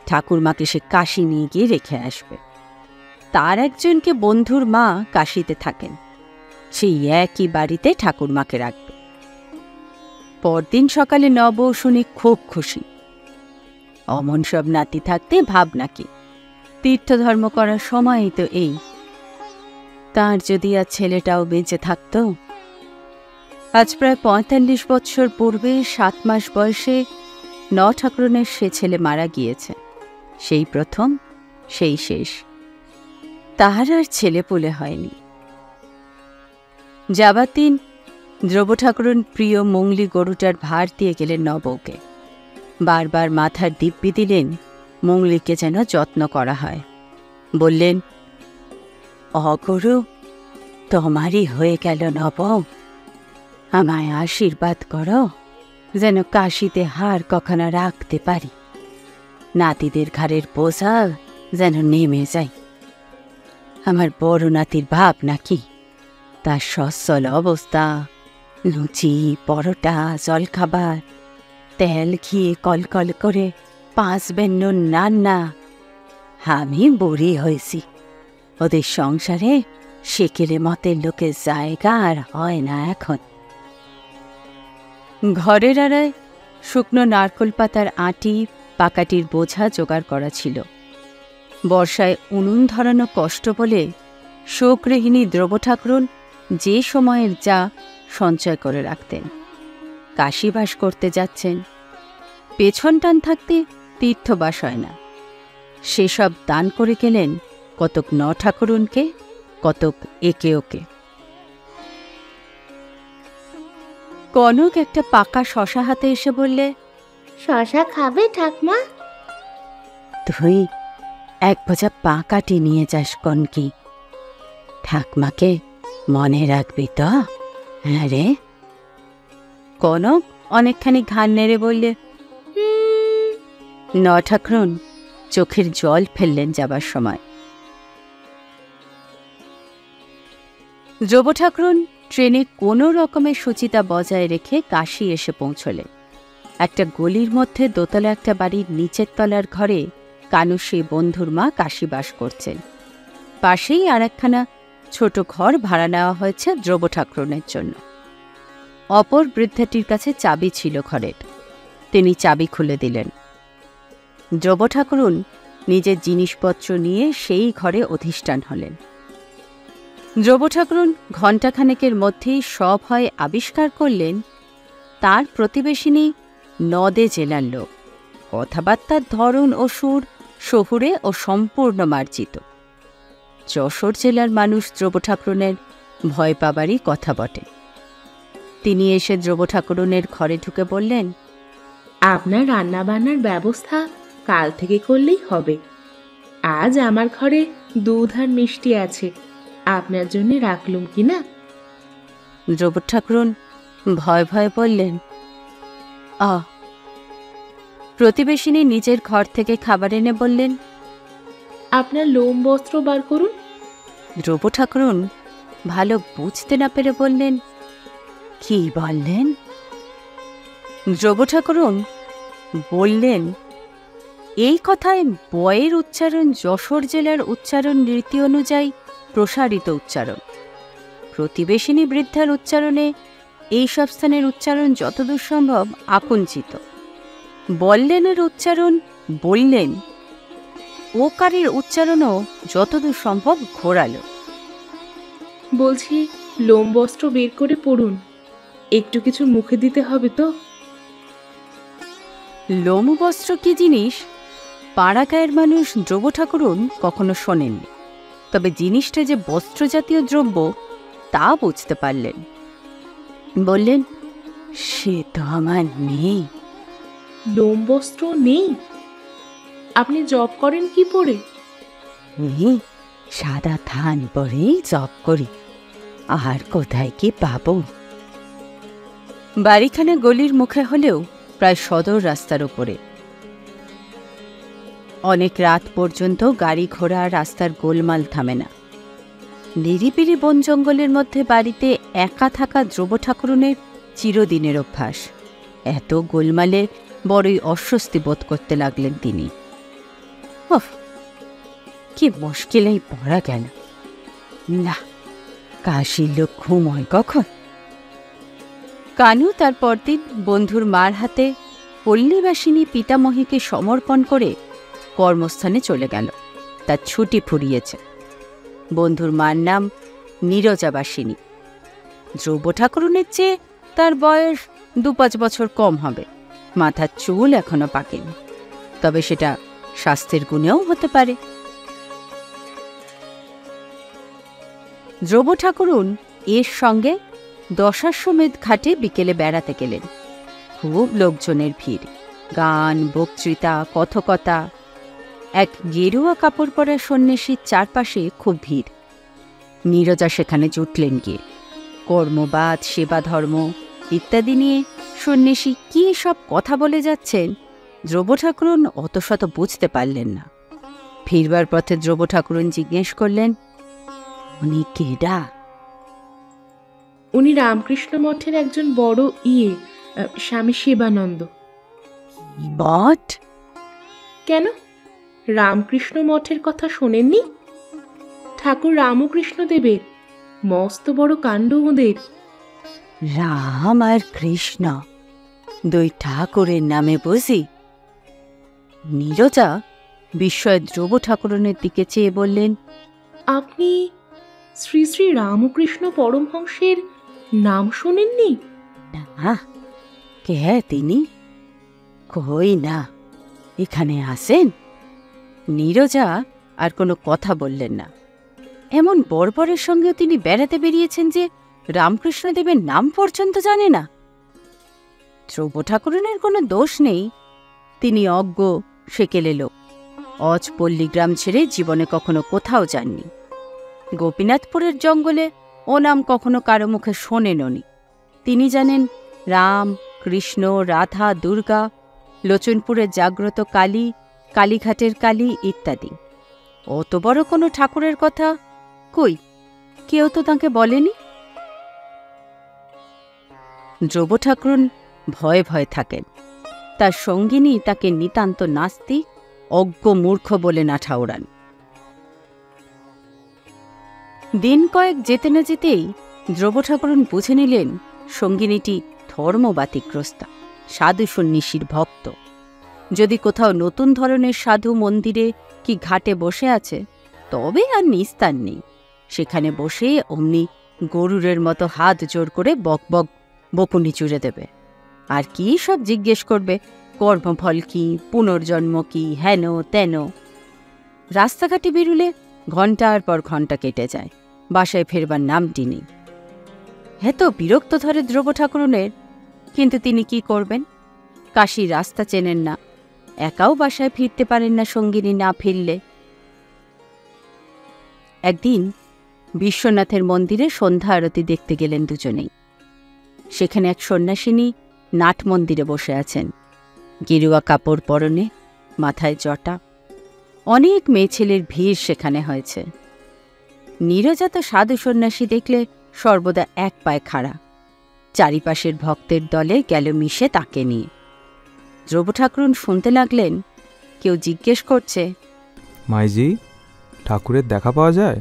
ঠাকুরমাকে সে কাশি নিয়ে গিয়ে রেখে আসবে। তার একজনকে বন্ধুর মা কাশিতে থাকেন, সেই একই বাড়িতে ঠাকুরমাকে রাখবে। পরদিন সকালে নব শুনে খুব খুশি। অমন সব নাতি থাকতে ভাব নাকি, তীর্থধর্ম করার সময়ই তো এই। তার যদি আর ছেলেটাও বেঁচে থাকত। আজ প্রায় ৪৫ বৎসর পূর্বে ৭ মাস বয়সে ঠাকুরনের সে ছেলে মারা গিয়েছে। সেই প্রথম, সেই শেষ। তাহার আর ছেলেপুলে হয়নি। যাবার দিন ধ্রুব ঠাকুরন প্রিয় মঙ্গলি গরুটার ভার দিয়ে গেলেন নবকে। বারবার মাথার দিব্যি দিলেন মঙ্গলিকে যেন যত্ন করা হয়। বললেন, অগরু তোমারই হয়ে গেল নব, আমায় আশীর্বাদ করো যেন কাশিতে হার কখনো রাখতে পারি, নাতিদের ঘাড়ের বোঝা যেন নেমে যায়। আমার বড় নাতির ভাব নাকি তার সচ্ছল অবস্থা, লুচি পরোটা জলখাবার, তেল ঘি কলকল করে 5 বেন্নুর রান্না। আমি বুড়ি হয়েছি, ওদের সংসারে সেকেলে মতের লোকের জায়গা আর হয় না এখন। ঘরের আড়ায় শুকনো নারকোল পাতার আঁটি পাকাটির বোঝা জোগাড় করা ছিল। বর্ষায় উনুন ধরানো কষ্ট বলে শোকগৃহিণী দ্রবঠাকুরুন যে সময়ের যা সঞ্চয় করে রাখতেন। কাশীবাস করতে যাচ্ছেন, পেছন টান থাকতে তীর্থবাস হয় না। সেসব দান করে গেলেন কতক ন ঠাকুরুনকে, কতক একে ওকে। কনক একটা পাকা শশা হাতে এসে বললে, শশা খাবে ঠাকমা? তুই 1 বোঝা পাকাটি নিয়ে যাস কনকি, ঠাকমাকে মনে রাখবি তো? হ্যাঁ রে। কনক অনেকখানি ঘাড় নেড়ে বললে, ন ঠাকুরুন চোখের জল ফেললেন যাবার সময়। ধ্রুব ঠাকুরুন ট্রেনে কোনো রকমের সুচিতা বজায় রেখে কাশী এসে পৌঁছলেন। একটা গলির মধ্যে দোতলা একটা বাড়ির নিচের তলার ঘরে কানু সেই বন্ধুর মা কাশী বাস করছেন। পাশেই আর একখানা ছোট ঘর ভাড়া নেওয়া হয়েছে ধ্রুব ঠাকুরনের জন্য। অপর বৃদ্ধাটির কাছে চাবি ছিল ঘরের, তিনি চাবি খুলে দিলেন। ধ্রুব ঠাকুরুন নিজের জিনিসপত্র নিয়ে সেই ঘরে অধিষ্ঠান হলেন। ধ্রুব ঠাকুরুন ঘণ্টাখানেকের মধ্যেই সভয় আবিষ্কার করলেন তার প্রতিবেশিনী নদে জেলার লোক। কথাবার্তার ধরন ও সুর শহুরে ও সম্পূর্ণ মার্জিত। যশোর জেলার মানুষ ধ্রুব ঠাকুরনের ভয় পাবারই কথা বটে। তিনি এসে ধ্রুব ঠাকুরনের ঘরে ঢুকে বললেন, আপনার রান্না বান্নার ব্যবস্থা কাল থেকে করলেই হবে। আজ আমার ঘরে দুধ আর মিষ্টি আছে, আপনার জন্য রাখলুম কিনা? ধ্রুব ঠাকুরন ভয় ভয় বললেন, প্রতিবেশিনী নিজের ঘর থেকে খাবার এনে বললেন, আপনার লোম বস্ত্র বার করুন। ধ্রুব ঠাকুরন ভালো বুঝতে না পেরে বললেন, কি বললেন? ধ্রুব ঠাকুরন বললেন, এই কথায় বয়ের উচ্চারণ যশোর জেলার উচ্চারণ রীতি অনুযায়ী প্রসারিত উচ্চারণ। প্রতিবেশিনী বৃদ্ধার উচ্চারণে এই সব স্থানের উচ্চারণ যতদূর সম্ভব আকুঞ্চিত। বললেনের উচ্চারণ বললেন, ওকারের উচ্চারণও যতদূর সম্ভব ঘোরালো। বলছি, লোম বস্ত্র বের করে পড়ুন, একটু কিছু মুখে দিতে হবে তো। লোম বস্ত্র কি জিনিস পাড়াগাঁয়ের মানুষ ধ্রুব ঠাকুরুন কখনো শোনেননি, তবে জিনিসটা যে বস্ত্রজাতীয় দ্রব্য তা বুঝতে পারলেন। বললেন, সে তো আমার নেই। লোম বস্ত্র নেই? আপনি জব করেন কি পরে? সাদা থান পরেই জব করি, আর কোথায় কি পাবো? বাড়িখানে গলির মুখে হলেও প্রায় সদর রাস্তার উপরে। অনেক রাত পর্যন্ত গাড়ি ঘোড়া রাস্তার গোলমাল থামে না। নিরিবিলি বন জঙ্গলের মধ্যে বাড়িতে একা থাকা ধ্রুব ঠাকুরনের চিরদিনের অভ্যাস। এত গোলমালে বড়ই অস্বস্তি বোধ করতে লাগলেন তিনি। কি মুশকিলেই পড়া গেল। না, কাশীর লোক ঘুমোয় কখন? কানু তার পরদিন বন্ধুর মার হাতে পল্লীবাসিনী পিতামহীকে সমর্পণ করে কর্মস্থানে চলে গেল। তার ছুটি ফুরিয়েছে। বন্ধুর মার নাম নীরজাবাসিনী। ধ্রুব ঠাকুরনের চেয়ে তার বয়স 2-5 বছর কম হবে। মাথার চুল এখনো পাকেনি, তবে সেটা স্বাস্থ্যের গুণেও হতে পারে। ধ্রুব ঠাকুরুন এর সঙ্গে দশাশ্বমেধ ঘাটে বিকেলে বেড়াতে গেলেন। খুব লোকজনের ভিড়, গান, বক্তৃতা, কথকতা। এক গেরুয়া কাপড় পরা সন্ন্যাসীর চারপাশে খুব ভিড়। নীরজা সেখানে জুটলেন গিয়ে। কর্মবাদ, সেবা ধর্ম ইত্যাদি নিয়ে সন্ন্যাসী কি সব কথা বলে যাচ্ছেন ধ্রুব ঠাকুরন অত শত বুঝতে পারলেন না। ফিরবার পথে ধ্রুব ঠাকুরন জিজ্ঞেস করলেন, উনি কেডা? উনি রামকৃষ্ণ মঠের একজন বড় স্বামী শিবানন্দ। মঠ? কেন, রামকৃষ্ণ মঠের কথা শোনেননি? ঠাকুর রামকৃষ্ণ দেবের মস্ত বড় কাণ্ড ওদের। রাম আর কৃষ্ণ, দুই ঠাকুরের নামে বুঝি? নীরজা বিস্ময়ে ধ্রুব ঠাকুরনের দিকে চেয়ে বললেন, আপনি শ্রী শ্রী রামকৃষ্ণ পরমহংসের নাম শোনেননি? না, কে তিনি? কই না, এখানে আসেন? নীরজা আর কোনো কথা বললেন না। এমন বর্বরের সঙ্গেও তিনি বেড়াতে বেরিয়েছেন যে রামকৃষ্ণদেবের নাম পর্যন্ত জানে না। ধ্রুব ঠাকুরনের কোনো দোষ নেই, তিনি অজ্ঞ সেকেলে লোক। অজ পল্লীগ্রাম ছেড়ে জীবনে কখনো কোথাও যাননি। গোপীনাথপুরের জঙ্গলে ও নাম কখনো কারো মুখে শোনেননি। তিনি জানেন রাম, কৃষ্ণ, রাধা, দুর্গা, লোচনপুরের জাগ্রত কালী, কালীঘাটের কালী ইত্যাদি। অত বড় কোনো ঠাকুরের কথা কই কেউ তো তাঁকে বলেনি। ধ্রুব ঠাকুরন ভয়ে ভয়ে থাকেন। তার সঙ্গিনী তাকে নিতান্ত নাস্তিক, অজ্ঞ, মূর্খ বলে না ঠাউরান। দিন কয়েক যেতে না যেতেই ধ্রুব ঠাকুরন বুঝে নিলেন সঙ্গিনীটি ধর্মবাতিগ্রস্তা, সাধু সন্ন্যাসীর ভক্ত। যদি কোথাও নতুন ধরনের সাধু মন্দিরে কি ঘাটে বসে আছে, তবে আর নিস্তার নেই। সেখানে বসে অমনি গরুরের মতো হাত জোর করে বকবক বকুনি চুড়ে দেবে। আর কি সব জিজ্ঞেস করবে, কর্মফল কি, পুনর্জন্ম কি, হেন তেন। রাস্তাঘাটে বেরুলে ঘণ্টার পর ঘণ্টা কেটে যায়, বাসায় ফেরবার নামটি নেই। এত বিরক্ত ধরে ধ্রুব ঠাকুরনের, কিন্তু তিনি কি করবেন? কাশীর রাস্তা চেনেন না, একাও বাসায় ফিরতে পারেন না সঙ্গিনী না ফিরলে। একদিন বিশ্বনাথের মন্দিরে সন্ধ্যা আরতি দেখতে গেলেন দুজনেই। সেখানে এক সন্ন্যাসিনী নাট মন্দিরে বসে আছেন, গেরুয়া কাপড় পরনে, মাথায় জটা। অনেক মেয়েছেলের ভিড় সেখানে হয়েছে। নীরজা তো সাধু সন্ন্যাসী দেখলে সর্বদা এক পায়ে খাড়া, চারিপাশের ভক্তের দলে গেল মিশে তাকে নিয়ে। ধ্রুব ঠাকুরন শুনতে লাগলেন কেউ জিজ্ঞেস করছে, মাইজি, ঠাকুরের দেখা পাওয়া যায়?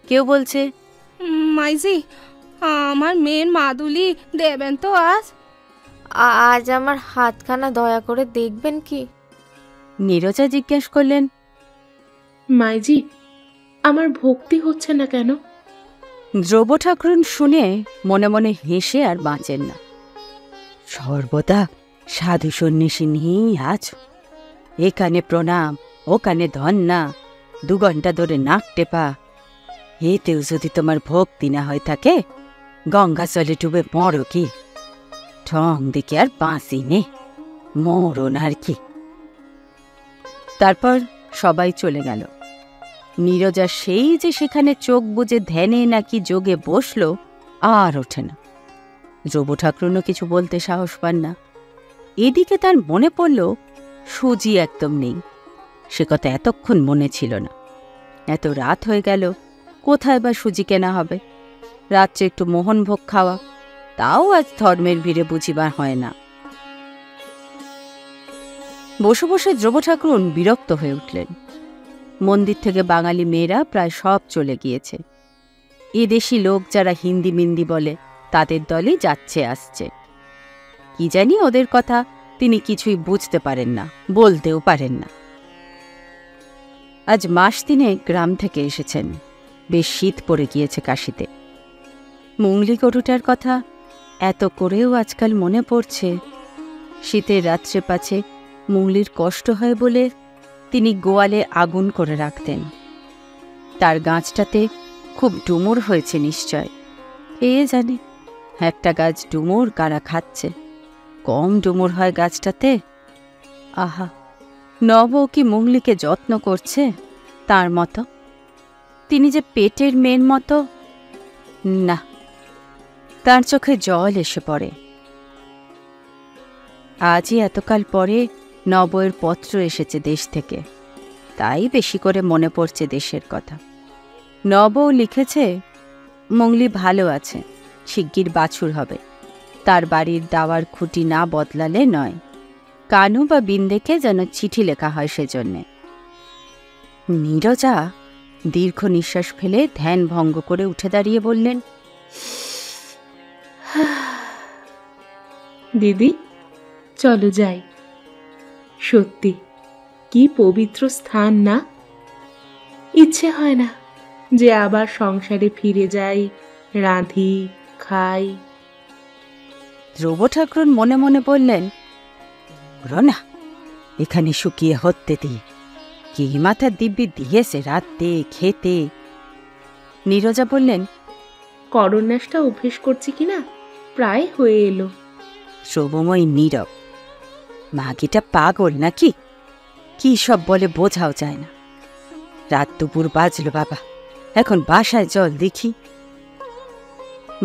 কেউ বলছে, মাইজি, আমার মেয়ের মাদুলি দেবেন তো আজ? আজ আমার হাতখানা দয়া করে দেখবেন কি? নীরজা জিজ্ঞেস করলেন, মাইজি, আমার ভক্তি হচ্ছে না কেন? ধ্রুব ঠাকুরন শুনে মনে মনে হেসে আর বাঁচেন না। সর্বদা সাধু সন্ন্যাসী নিয়েই আছো, এখানে প্রণাম, ওখানে ধন্যা, 2 ঘণ্টা ধরে নাক টেপা। এতেও যদি তোমার ভক্তি না হয়ে থাকে, গঙ্গা জলে ডুবে মরো কি? ঠং দিকে আর বাঁচি নে, মরণ আর কি। তারপর সবাই চলে গেল। নীরজা সেই যে সেখানে চোখ বুজে ধ্যানে নাকি যোগে বসল, আর ওঠে না। ধ্রুব ঠাকুরনও কিছু বলতে সাহস পান না। এদিকে তার মনে পড়ল সুজি একদম নেই। সে কথা এতক্ষণ মনে ছিল না। এত রাত হয়ে গেল, কোথায় বা সুজি কেনা হবে? রাত্রে একটু মোহনভোগ খাওয়া, তাও আজ ধর্মের ভিড়ে বুঝিবার হয় না। বসে বসে ধ্রুব ঠাকুরন বিরক্ত হয়ে উঠলেন। মন্দির থেকে বাঙালি মেয়েরা প্রায় সব চলে গিয়েছে। এদেশি লোক যারা হিন্দি মিন্দি বলে, তাদের দলই যাচ্ছে আসছে। কি জানি ওদের কথা তিনি কিছুই বুঝতে পারেন না, বলতেও পারেন না। আজ মাস 3 গ্রাম থেকে এসেছেন। বেশ শীত পড়ে গিয়েছে কাশীতে। মুংলি গরুটার কথা এত করেও আজকাল মনে পড়ছে। শীতের রাত্রে পাছে মুংলির কষ্ট হয় বলে তিনি গোয়ালে আগুন করে রাখতেন। তার গাছটাতে খুব ডুমুর হয়েছে নিশ্চয়। কে জানে একটা গাছ ডুমুর কারা খাচ্ছে। কম ডুমুর হয় গাছটাতে। আহা, নব কি মুংলিকে যত্ন করছে তার মতো? তিনি যে পেটের মেয়ের মতো না। তার চোখে জল এসে পড়ে। আজই এতকাল পরে নবয়ের পত্র এসেছে দেশ থেকে, তাই বেশি করে মনে পড়ছে দেশের কথা। নবও লিখেছে মুংলি ভালো আছে, শিগগির বাছুর হবে, তার বাড়ির দাওয়ার খুঁটি না বদলালে নয়। কানু বা বিন্দেকে যেন চিঠি লেখা হয় সেজন্যে। নীরজা দীর্ঘ নিঃশ্বাস ফেলে ধ্যান ভঙ্গ করে উঠে দাঁড়িয়ে বললেন, দিদি চলো যাই। সত্যি কি পবিত্র স্থান না? ইচ্ছে হয় না যে আবার সংসারে ফিরে যাই, রাঁধি খাই। ধ্রুব ঠাকুরন মনে মনে বললেন, না, এখানে শুকিয়ে হতে দিয়ে কি মাথার দিব্যি দিয়েছে রাতে খেতে। নীরজা বললেন, করন্যাসটা অভ্যেস করছি কিনা প্রায় হয়ে এলো। শোভময় নীরব। মাগিটা পাগল নাকি? কি সব বলে বোঝাও যায় না। রাত দুপুর বাজলো বাবা, এখন বাসায় চল দেখি।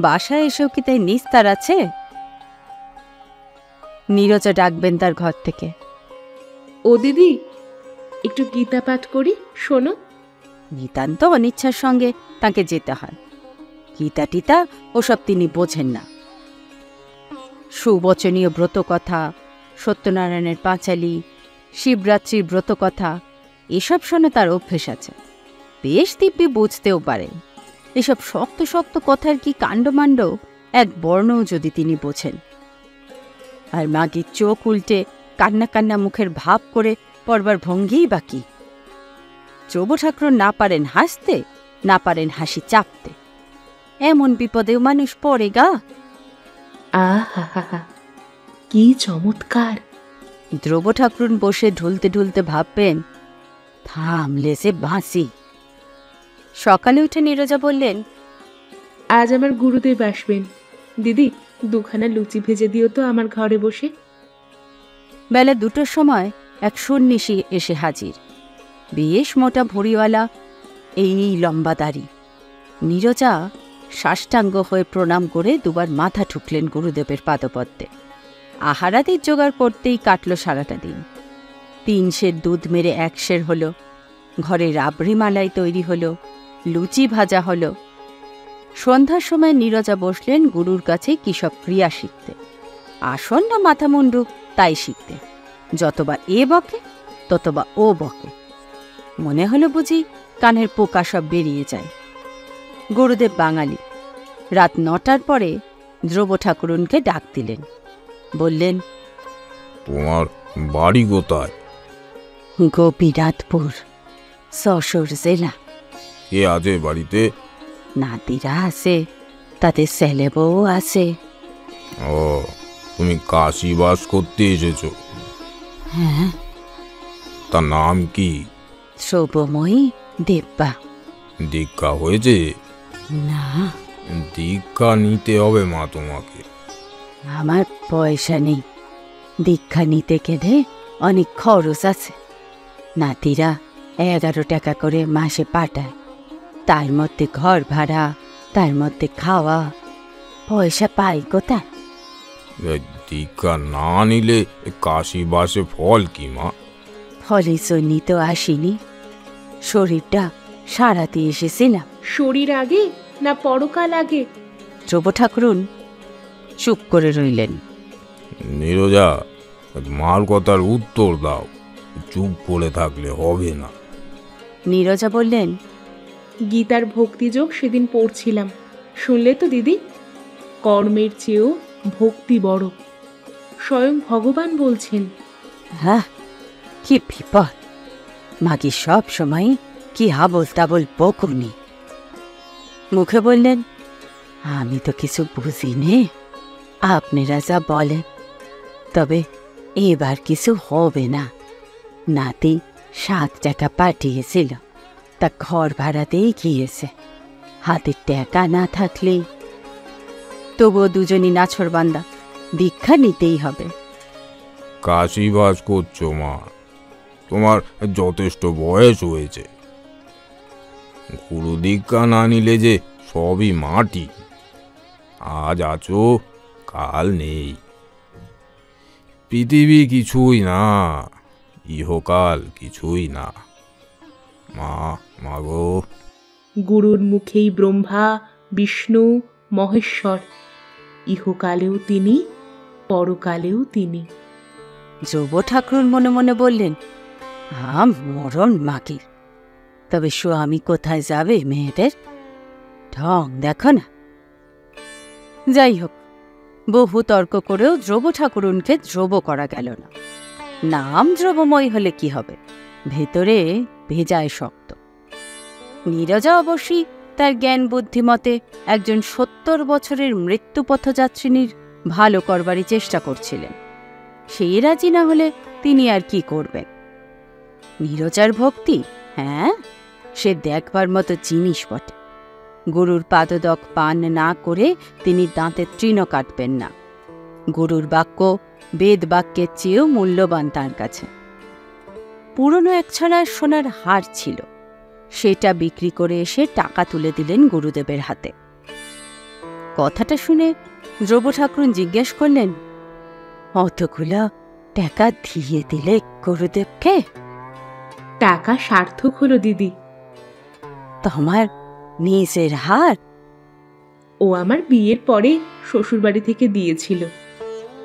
বাসায় এসেও কি তাই নিস্তার আছে? নীরজা ডাকবেন তার ঘর থেকে, ও দিদি একটু গীতা পাঠ করি, শোনো। নিতান্ত অনিচ্ছার সঙ্গে তাকে যেতে হয়। গীতা টিতা ওসব তিনি বোঝেন না। সুবচনীয় ব্রতকথা, সত্যনারায়ণের পাঁচালী, শিবরাত্রির ব্রতকথা এসব শোনে তার অভ্যেস আছে। বেশ দিব্যি বুঝতেও পারেন। এসব শক্ত শক্ত কথার কি কাণ্ডমাণ্ড এক বর্ণও যদি তিনি বোঝেন। আর মাগির চোখ উল্টে কান্না কান্না মুখের ভাব করে পড়বার ভঙ্গিই বাকি। ধ্রুব ঠাকুর না পারেন হাসতে, না পারেন হাসি চাপতে। এমন বিপদেও মানুষ পড়ে গা। আহা, কি চমৎকার! ধ্রুব ঠাকুরন বসে ঢুলতে ঢুলতে ভাববেন, থামলে সে বাঁশি। সকালে উঠে নীরজা বললেন, আজ আমার গুরুদেব আসবেন, দিদি দুখানা লুচি ভেজে দিও তো আমার ঘরে বসে। বেলা 2টোর সময় এক সন্ন্যাসী এসে হাজির। বেশ মোটা ভুঁড়িওয়ালা, এই লম্বা দাড়ি। নীরজা সাষ্টাঙ্গ হয়ে প্রণাম করে দুবার মাথা ঠুকলেন গুরুদেবের পাদপদ্মে। আহারাদির জোগাড় করতেই কাটল সারাটা দিন। 3 সের দুধ মেরে 1 সের হল, ঘরে রাবড়ি মালাই তৈরি হল, লুচি ভাজা হল। সন্ধ্যার সময় নীরজা বসলেন গুরুর কাছে কি সব ক্রিয়া শিখতে। আসন না মাথা মুন্ডু তাই শিখতে। যতবা এ বকে ততবা ও বকে। মনে হলো বুঝি কানের পোকা সব বেরিয়ে যায়। গুরুদেব বাঙালি। রাত 9টার পরে ধ্রুব ঠাকুরনকে ডাক দিলেন। বললেন, তোমার বাড়ি কোথায়? গোপীনাথপুর, যশোর জেলা। কে আছে বাড়িতে? নাতিরা আছে, তাদের ছেলে বউ আছে। ও, তুমি কাশী বাস করতে এসেছো? হ্যাঁ। তার নাম কি? শোভময়ী দেব্বা। দীক্ষা হয়েছে? না। দীক্ষা নিতে হবে মা তোমাকে। আমার পয়সা নেই, দীক্ষা নিতে গেলে অনেক খরচ আছে। নাতিরা 11 টাকা করে মাসে পাঠায়, তার মধ্যে ঘর ভাড়া, তার মধ্যে খাওয়া, পয়সা পাই কোথায়? দীক্ষা না নিলে কাশী বাসে ফল কি মা? ফলের জন্যই তো আসিনি, শরীরটা সারাতে এসেছিলাম। শরীর আগে না পরকাল আগে? ধ্রুব ঠাকুরন চুপ করে রইলেন। নীরজা, মার কথার উত্তর দাও, চুপ করে থাকলে হবে না। নীরজা বললেন, গীতার ভক্তিযোগ সেদিন পড়ছিলাম, শুনলে তো দিদি? কর্মের চেয়েও ভক্তি বড়, স্বয়ং ভগবান বলছেন। হ্যাঁ, কি বিপদ! মাগি সব সময় কি আবল তাবল বকুনি। মুখে বললেন, আমি তো কিছু বুঝিনি, আপনারা যা বলেন। তবে এবার কিছু হবে না। নাতি 7 টাকা পাঠিয়েছিল, তা ঘর ভাড়াতেই গিয়েছে। হাতে টাকা না থাকলে তবুও দুজনই নাছরবান্দা, দীক্ষা নিতেই হবে। কাশী বাস করছো মা, তোমার যথেষ্ট বয়স হয়েছে। গুরু দীক্ষা না নিলে যে সবই মাটি। আজ আছো, কাল নেই। পৃথিবী কিছুই না, ইহকাল কিছুই না। মা, মাগো। গুরুর মুখেই ব্রহ্মা, বিষ্ণু, মহেশ্বর, ইহকালেও তিনি, পরকালেও তিনি। ধ্রুব ঠাকুর মনে মনে বললেন, মরণ মাগির, তবে স্বামী কোথায় যাবে মেয়েদের? ঢং দেখো না। যাই হোক, বহু তর্ক করেও ধ্রুব ঠাকুরুনকে ধ্রুব করা গেল না। নাম ধ্রুবময় হলে কি হবে, ভেতরে ভেজায় শক্ত। নীরজা অবশ্যই তার জ্ঞান বুদ্ধিমতে একজন 70 বছরের মৃত্যুপথযাত্রিনীর ভালো করবারই চেষ্টা করছিলেন। সেই রাজি না হলে তিনি আর কি করবেন? নীরজার ভক্তি, হ্যাঁ, সে দেখবার মতো জিনিস বটে। গুরুর পাদদক পান না করে তিনি দাঁতে তৃণ কাটবেন না। গুরুর বাক্য বেদ বাক্যের চেয়েও মূল্যবান তাঁর কাছে। পুরনো একছড়া সোনার হার ছিল, সেটা বিক্রি করে এসে টাকা তুলে দিলেন গুরুদেবের হাতে। কথাটা শুনে ধ্রুব ঠাকুর জিজ্ঞেস করলেন, অতগুলো টাকা দিয়ে দিলে গুরুদেবকে? টাকা সার্থক হলো দিদি। তোমার নিজের হার? ও আমার বিয়ের পরে শ্বশুরবাড়ি থেকে দিয়েছিল,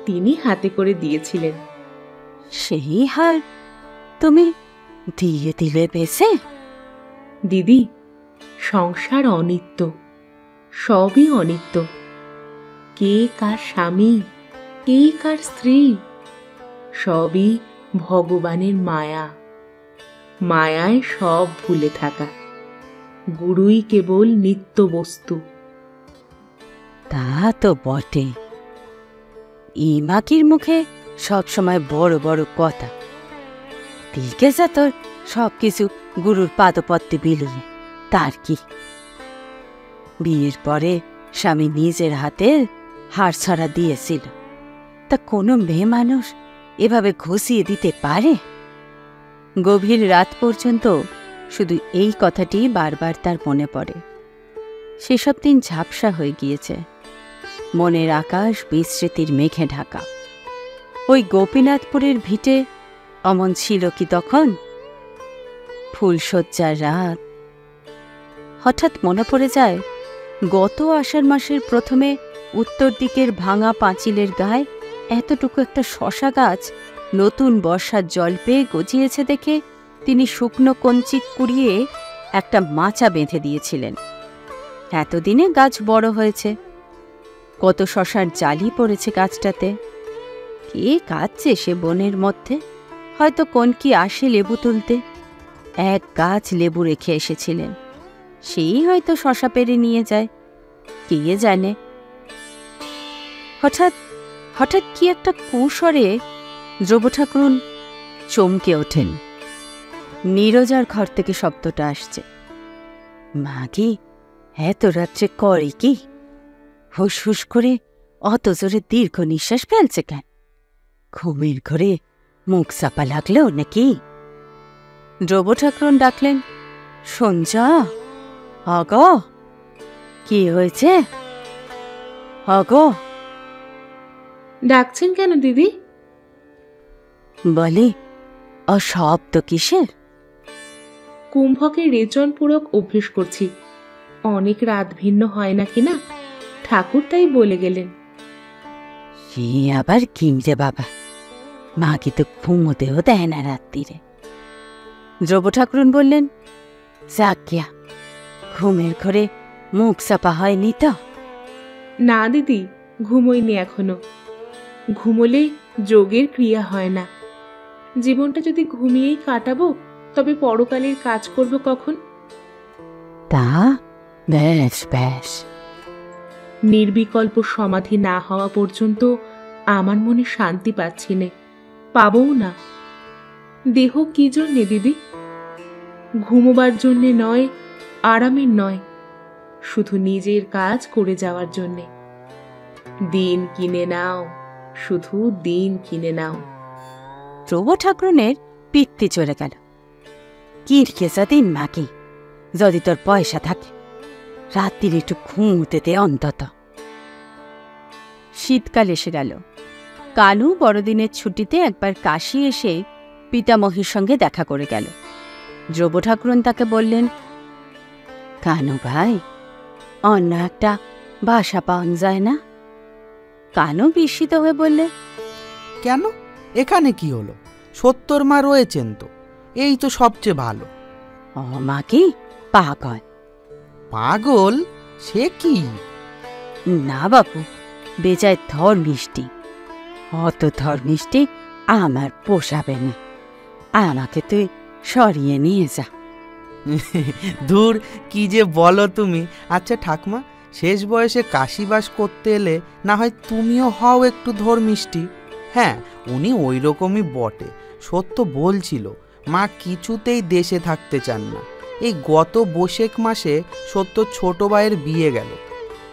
তিনি হাতে করে দিয়েছিলেন। সেই হার তুমি দিয়ে দিলে বেশে? দিদি, সংসার অনিত্য, সবই অনিত্য। কে কার স্বামী, কে কার স্ত্রী, সবই ভগবানের মায়া। মায়ায় সব ভুলে থাকা। গুরুই কেবল নিত্য বস্তু। তা তো বটে। ইমাকির মুখে সবসময় বড় বড় কথা। দিকে যা তোর সবকিছু গুরুর পাদপদ্মে বিলিয়ে, তার কি? বিয়ের পরে স্বামী নিজের হাতে হার ছাড়া দিয়েছিল, তা কোনো মেয়ে মানুষ এভাবে ঘষিয়ে দিতে পারে? গভীর রাত পর্যন্ত শুধু এই কথাটি বারবার তার মনে পড়ে। সেসব দিন ঝাপসা হয়ে গিয়েছে, মনের আকাশ বিস্মৃতির মেঘে ঢাকা। ওই গোপীনাথপুরের ভিটে অমন ছিল কি তখন? ফুলশয্যার রাত। হঠাৎ মনে পড়ে যায়, গত আষাঢ় মাসের প্রথমে উত্তর দিকের ভাঙা পাঁচিলের গায়ে এতটুকু একটা শশা গাছ নতুন বর্ষার জল পেয়ে গজিয়েছে দেখে তিনি শুকনো কঞ্চিত কুড়িয়ে একটা মাচা বেঁধে দিয়েছিলেন। এতদিনে গাছ বড় হয়েছে, কত শশার জালি পড়েছে গাছটাতে। কে কাঁদছে সে বনের মধ্যে? হয়তো কনকি আসে লেবু তুলতে, এক গাছ লেবু রেখে এসেছিলেন, সেই হয়তো শশা পেরে নিয়ে যায়, কে জানে। হঠাৎ হঠাৎ কি একটা কুস্বরে ধ্রুব ঠাকুরুন চমকে ওঠেন। নীরজার ঘর থেকে শব্দটা আসছে। মাগি, এত রাত্রে করে কি? হুস হুস করে অত জোরে দীর্ঘ নিঃশ্বাস ফেলছে কেন? ঘুমের ঘরে মুখ চাপা লাগলো নাকি? ধ্রুব ঠাকুরুন ডাকলেন, সঞ্জা, অগ, কি হয়েছে? অগ। ডাকছেন কেন দিদি? বলি, অশব্দ কিসের? কুম্ভকে রেচনপূরক অভ্যেস করছি। অনেক রাত ভিন্ন হয় নাকি না, ঠাকুর তাই বলে গেলেন। সে আবার কি রে বাবা, মাকে তো ঘুমোতেও দেয় না রাত্রিরে। ধ্রুব ঠাকুরুন বললেন, যাকিয়া, ঘুমের ঘরে মুখ চাপা হয়নি তো? না দিদি, ঘুমোইনি এখনো। ঘুমোলে যোগের ক্রিয়া হয় না। জীবনটা যদি ঘুমিয়েই কাটাবো, তবে পরকালের কাজ করব কখন? তা বেশ বেশ। নির্বিকল্প সমাধি না হওয়া পর্যন্ত আমার মনে শান্তি পাচ্ছি নে, পাবও না। দেহ কি জন্যে দিদি? ঘুমোবার জন্যে নয়, আরামের নয়, শুধু নিজের কাজ করে যাওয়ার জন্যে। দিন কিনে নাও, শুধু দিন কিনে নাও। ধ্রুব ঠাকুরনের পিত্তি চলে গেল। কিরকেসা দিন মাকে, যদি তোর পয়সা থাকে রাত্রির একটু ঘুমোতে দে অন্তত। শীতকাল এসে গেল। কানু বড়দিনের ছুটিতে একবার কাশী এসে পিতামহীর সঙ্গে দেখা করে গেল। ধ্রুব ঠাকুরন তাকে বললেন, কানু ভাই, অন্য একটা ভাষা পাওয়া যায় না। কানু বিস্মিত হয়ে বললে, কেন, এখানে কি হলো? সত্যর মা রয়েছেন তো, এই তো সবচেয়ে ভালো। ও মা কি পাগল? পাগল? সে কি? না বাপু, বেজায় ধর্মিষ্টি। অত ধর্মিষ্টি আমার পোষাবে না। আমাকে তুই সরিয়ে নিয়ে যা। দূর, কি যে বলো তুমি। আচ্ছা ঠাকমা, শেষ বয়সে কাশিবাস করতে এলে না হয় তুমিও হও একটু ধর্মিষ্টি। হ্যাঁ, উনি ওই রকমই বটে। সত্য বলছিল, মা কিছুতেই দেশে থাকতে চান না। এই গত বৈশাখ মাসে সত্য ছোট ভাইয়ের বিয়ে গেল।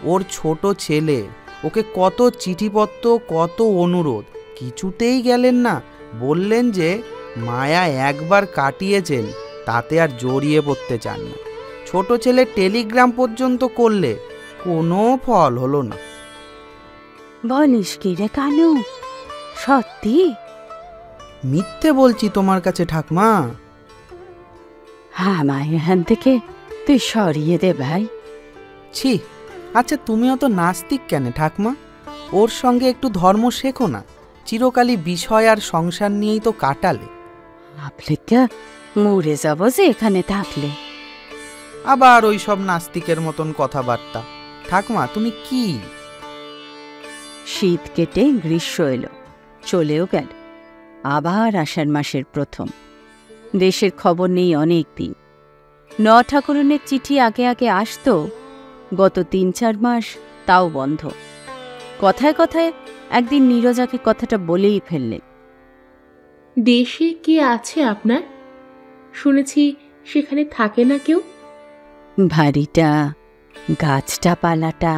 ওর ছোট ছেলে, ওকে কত চিঠিপত্র, কত অনুরোধ, কিছুতেই গেলেন না। বললেন যে মায়া একবার কাটিয়েছেন, তাতে আর জড়িয়ে পড়তে চান না। ছোট ছেলে টেলিগ্রাম পর্যন্ত করলে কোনো ফল হলো না। বলিস কি রে কানু, সত্যি? মিথ্যে বলছি তোমার কাছে ঠাকমা। আমায় এখান থেকে তুই সরিয়ে দে ভাই। ছি, আচ্ছা তুমিও তো নাস্তিক কেন ঠাকমা? ওর সঙ্গে একটু ধর্ম শেখো না। চিরকালই বিষয় আর সংসার নিয়েই তো কাটালে। আপলিকা মরে যাব যে এখানে থাকলে। আবার ওই সব নাস্তিকের মতন কথাবার্তা। ঠাকমা তুমি কি? শীত কেটে গ্রীষ্ম এলো, চলেও গেল। আবার আষাঢ় মাসের প্রথম। দেশের খবর নেই অনেক দিন। ঠাকুরনের চিঠি আগে আগে আসতো, গত ৩-৪ মাস তাও বন্ধ। কথায় কথায় একদিন নীরজাকে কথাটা বলেই ফেললে। দেশে কে আছে আপনার? শুনেছি সেখানে থাকে না কেউ। ভারীটা, গাছটা, পালাটা।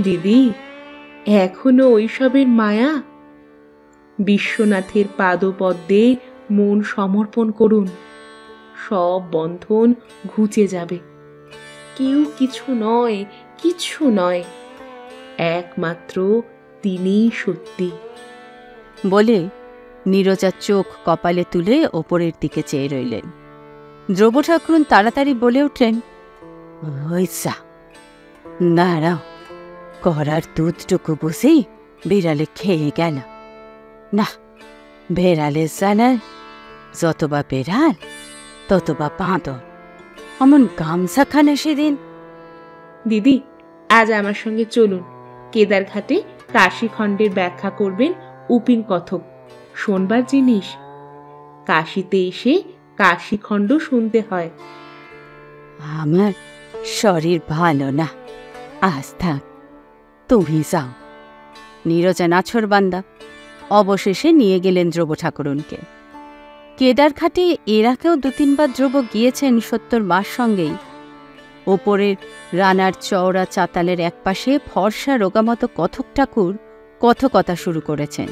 দিদি, এখনো ওইসবের মায়া? বিশ্বনাথের পাদপদ্মে মন সমর্পণ করুন, সব বন্ধন ঘুচে যাবে। কেউ কিছু নয়, কিছু নয়, একমাত্র তিনিই সত্যি। বলে নীরজার চোখ কপালে তুলে ওপরের দিকে চেয়ে রইলেন। ধ্রুব ঠাকুরুন তাড়াতাড়ি বলে উঠলেন, হইসা দাঁড়াও, করার দুধটুকু বুঝি বিড়ালে খেয়ে গেল না। বেড়ালের জানায় যতবা বেড়াল ততবা বাঁদর। অমন গামছাখানা সেদিন। দিদি, আজ আমার সঙ্গে চলুন। কেদারঘাটে কাশীখণ্ডের ব্যাখ্যা করবেন উপিন কথক। শোনবার জিনিস। কাশীতে এসে কাশীখণ্ড শুনতে হয়। আমার শরীর ভালো না, আজ থাক, তুমি যাও। নীরজা নাছরবান্দা। অবশেষে নিয়ে গেলেন ধ্রুব ঠাকুরুনকে। কেদারঘাটে এর আগেও ২-৩ বার ধ্রুব গিয়েছেন সত্যর মার সঙ্গেই। ওপরের রানার চওড়া চাতালের একপাশে ফর্সা রোগামতো কথক ঠাকুর কথকতা শুরু করেছেন।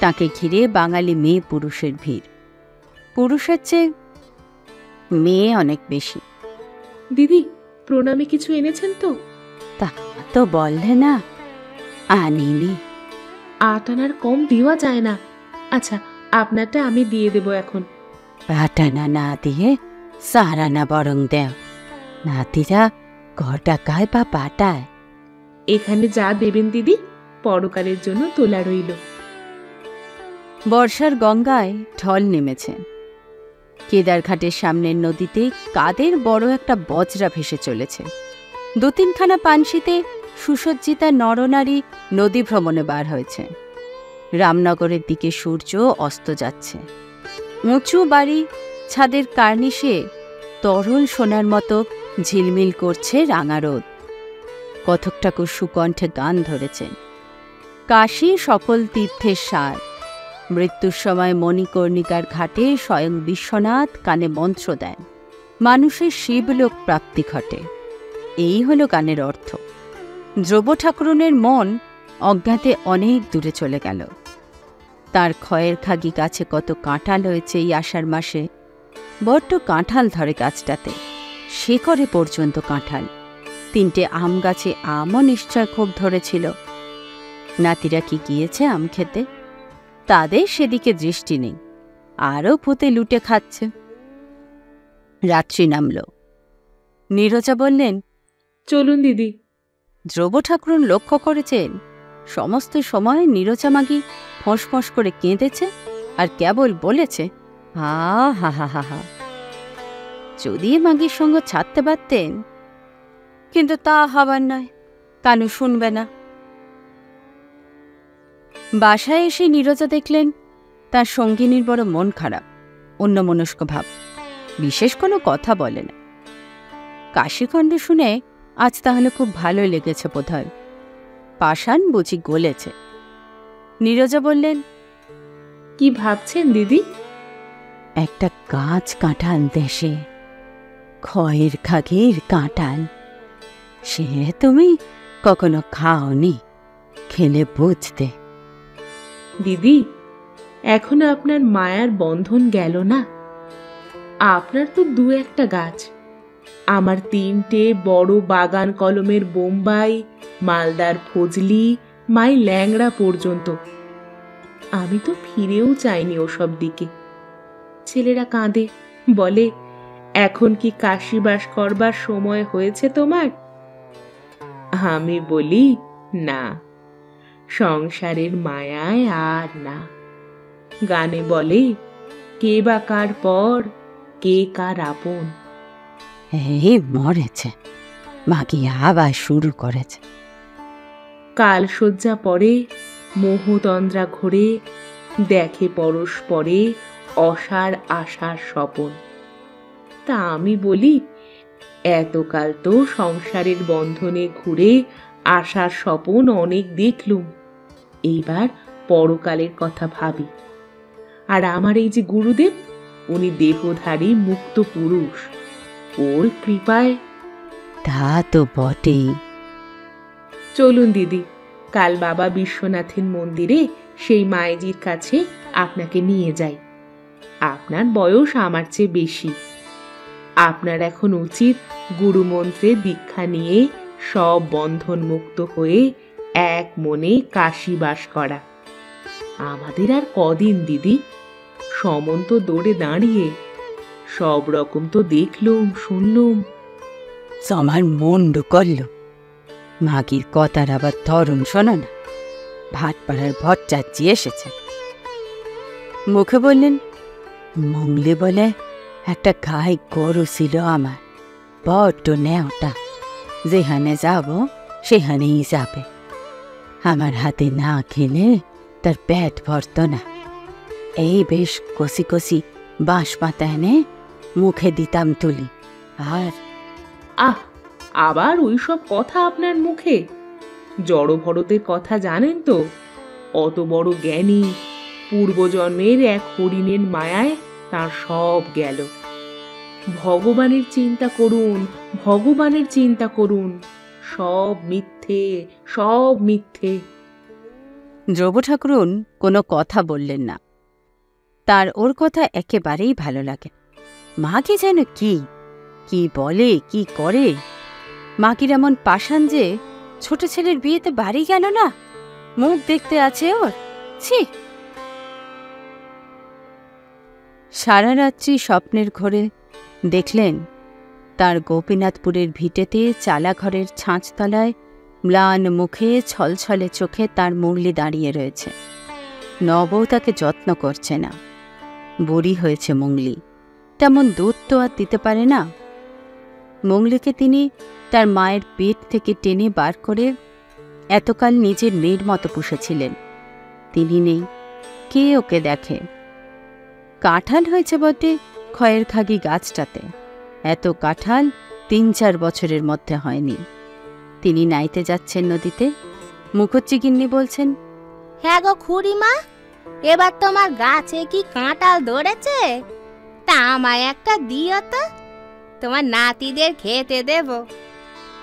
তাকে ঘিরে বাঙালি মেয়ে পুরুষের ভিড়। পুরুষের চেয়ে মেয়ে অনেক বেশি। দিদি, প্রণামে কিছু এনেছেন তো? তা তো বললে না, আনিনি। ৮ আনার কম দেওয়া যায় না। আচ্ছা, আপনারটা আমি দিয়ে দেব এখন। ৮ আনা না দিয়ে ৪ আনা বরং দেও। নাতিরা ঘটাকায় বা পাটায়। এখানে যা দেবেন দিদি, পরকালের জন্য তোলা রইল। বর্ষার গঙ্গায় ঢল নেমেছে। কেদারঘাটের সামনের নদীতে কাদের বড় একটা বজরা ভেসে চলেছে। ২-৩খানা পানশিতে সুসজ্জিতা নরনারী নদী ভ্রমণে বার হয়েছে। রামনগরের দিকে সূর্য অস্ত যাচ্ছে। উঁচু বাড়ি ছাদের কার্নিশে তরল সোনার মতো ঝিলমিল করছে রাঙা রোদ। কথক ঠাকুর সুকণ্ঠে গান ধরেছেন। কাশী সকল তীর্থের সার। মৃত্যুর সময় মণিকর্ণিকার ঘাটে স্বয়ং বিশ্বনাথ কানে মন্ত্র দেন, মানুষের শিবলোক প্রাপ্তি ঘটে। এই হল গানের অর্থ। ধ্রুব ঠাকুরনের মন অজ্ঞাতে অনেক দূরে চলে গেল। তার খয়ের খাগি গাছে কত কাঁঠাল হয়েছে এই আষাঢ় মাসে। বড্ড কাঁঠাল ধরে গাছটাতে, শেকড়ে পর্যন্ত কাঁঠাল। 3টে আম গাছে আমও নিশ্চয় খুব ধরেছিল। নাতিরা কি গিয়েছে আম খেতে? তাদের সেদিকে দৃষ্টি নেই, আরও ভূতে লুটে খাচ্ছে। রাত্রি নামল। নীরজা বললেন, চলুন দিদি। ধ্রুব ঠাকুরুন লক্ষ্য করেছেন সমস্ত সময় নীরজা মাগি ফোঁস করে কেঁদেছে আর কেবল বলেছে, হা হা হা হা হা। যদি মাগির সঙ্গ ছাড়তে পারতেন, কিন্তু তা হবার নয়, কানু শুনবে না। বাসায় এসে নীরজা দেখলেন তার সঙ্গিনীর বড় মন খারাপ, অন্যমনস্ক ভাব, বিশেষ কোনো কথা বলে না। কাশীখণ্ড শুনে আজ তাহলে খুব ভালোই লেগেছে বোধহয়। পাষাণ বুঝি গলেছে। নীরজা বললেন, কি ভাবছেন দিদি? একটা গাছ কাঁঠাল দেশে, খয়ের খাগির কাঁঠাল, সে তুমি কখনো খাওনি, খেলে বুঝতে। দিদি, এখনো আপনার মায়ার বন্ধন গেল না? আপনার তো দু একটা গাছ, আমার 3টে বড় বাগান কলমের বোম্বাই, মালদার ফজলি, মাই ল্যাংড়া পর্যন্ত। আমি তো ফিরেও চাইনি ওসব দিকে। ছেলেরা কাঁদে, বলে এখন কি কাশিবাস করবার সময় হয়েছে তোমার? আমি বলি না, সংসারের মায়ায় আর না। গানে বলে, কে বা কার পর, কে কার আপন। এই মরেছে, মাগি আবার শুরু করেছে। কাল শয্যা পরে মোহতন্দ্রা ঘোরে, দেখে পরস্পরে অসার আশার স্বপন। তা আমি বলি, এতকাল তো সংসারের বন্ধনে ঘুরে আশার স্বপন অনেক দেখলুম, এইবার পরকালের কথা ভাবি। আর আমার এই যে গুরুদেব, উনি দেহধারী মুক্ত পুরুষ, ওর কৃপায়। তা তো বটেই। চলুন দিদি, কাল বাবা বিশ্বনাথের মন্দিরে সেই মায়েজির কাছে আপনাকে নিয়ে যাই। আপনার বয়স আমার চেয়ে বেশি, আপনার এখন উচিত গুরুমন্ত্রে দীক্ষা নিয়ে সব বন্ধন মুক্ত হয়ে এক মনে কাশীবাস করা। আমাদের আর কদিন দিদি, সমন্ত দৌড়ে দাঁড়িয়ে সব রকম তো দেখলুম শুনলুম। আমার মন্ড করল, মাগির কথার আবার ধরন শোনো না। ভাটপাড়ার ভট্টাচার্যি এসেছে, মুখে বললেন, মঙ্গলি বলে একটা গাই গরু ছিল আমার, বড্ড নেওটা, যেখানে যাব সেখানেই যাবে। আমার হাতে না খেলে তার পেট ভরত না। এই বেশ কষি কষি বাঁশ পাতা এনে মুখে দিতাম তুলি। আর আবার ওই সব কথা আপনার মুখে? জড় ভরতের কথা জানেন তো? অত বড় জ্ঞানী, পূর্বজন্মের এক হরিণের মায়ায় তার সব গেল। ভগবানের চিন্তা করুন, ভগবানের চিন্তা করুন, সব মিথ্যে, সব মিথ্যে। ধ্রুব ঠাকুরুন কোনো কথা বললেন না। তার ওর কথা একেবারেই ভালো লাগে। মাকে যেন কি কি বলে, কি করে। মাকির এমন পাষাণ যে ছোট ছেলের বিয়েতে বাড়ি গেল না, মুখ দেখতে আছে ওর। ছি! সারা রাত্রি স্বপ্নের ঘোরে দেখলেন তার গোপীনাথপুরের ভিটেতে চালাঘরের ছাঁচতলায় ম্লান মুখে ছলছলে চোখে তার মুরলি দাঁড়িয়ে রয়েছে। নবও তাকে যত্ন করছে না, বুড়ি হয়েছে মুংলি, তেমন দুধ তো আর দিতে পারে না। মুংলিকে তিনি তার মায়ের পেট থেকে টেনে বার করে এতকাল নিজের মেয়ের মতো পুষেছিলেন। তিনি নেই, কে ওকে দেখে? কাঁঠাল হয়েছে বটে খয়ের খাগি গাছটাতে, এত কাঁঠাল 3-4 বছরের মধ্যে হয়নি। তিনি নাইতে যাচ্ছেন নদীতে, মুখুজ্জিগিন্নি বলছেন, হ্যাঁ গো খুড়িমা, এবার তোমার গাছে কি কাঁঠাল ধরেছে? তা আমায় একটা দিও তো, তোমার নাতিদের খেতে দেব।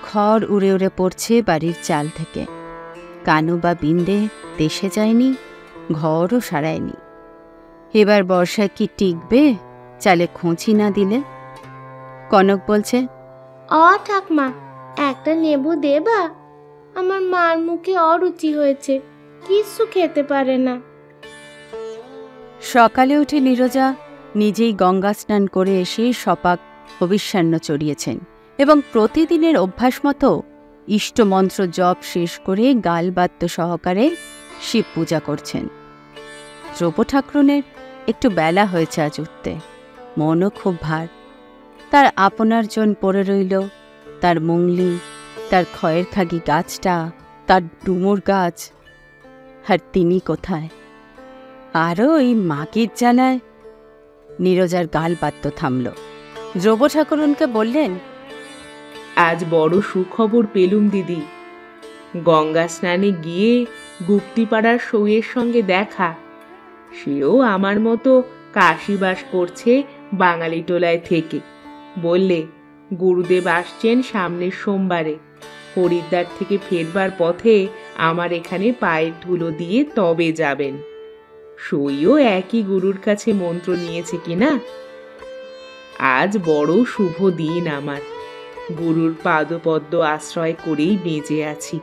খড় উড়ে উড়ে পড়ছে বাড়ির চাল থেকে। কানু বা বিন্দে দেশে যায়নি, ঘরও সারায়নি। এবার বর্ষায় কি টিকবে চালে খোঁচি না দিলে? কনক বলছে, ঠাকমা, একটা লেবু দেবা? আমার মার মুখে অরুচি হয়েছে, কিছু খেতে পারে না। সকালে উঠে নীরজা নিজেই গঙ্গা স্নান করে এসে সপাক অবিশ্বান্ন চড়িয়েছেন। এবং প্রতিদিনের অভ্যাস মতো ইষ্টমন্ত্র জপ শেষ করে গালবাদ্য সহকারে শিব পূজা করছেন। দ্রৌপ ঠাকুরনের একটু বেলা হয়েছে আজ উঠতে, মনও খুব ভার। তার আপনার জন পড়ে রইল, তার মুংলি, তার খয়ের খাগি গাছটা, তার ডুমুর গাছ, আর তিনি কোথায়? আরও এই মাগির জ্বালায় নীরজার গাল বাদ্য থামল। দ্রৌপ ঠাকুরনকে বললেন, আজ বড় সুখবর পেলুম দিদি। গঙ্গা স্নানে গিয়ে গুপ্তিপাড়ার সৌয়ের সঙ্গে দেখা। সেও আমার মতো কাশিবাস করছে বাঙালি টোলায় থেকে। বললে গুরুদেব আসছেন সামনের সোমবারে। হরিদ্বার থেকে ফেরবার পথে আমার এখানে পায়ের ধুলো দিয়ে তবে যাবেন। সইও একই গুরুর কাছে মন্ত্র নিয়েছে কিনা। আজ বড় শুভ দিন আমার। গুরুর পাদপদ্ম আশ্রয় করেই বেঁচে আছি।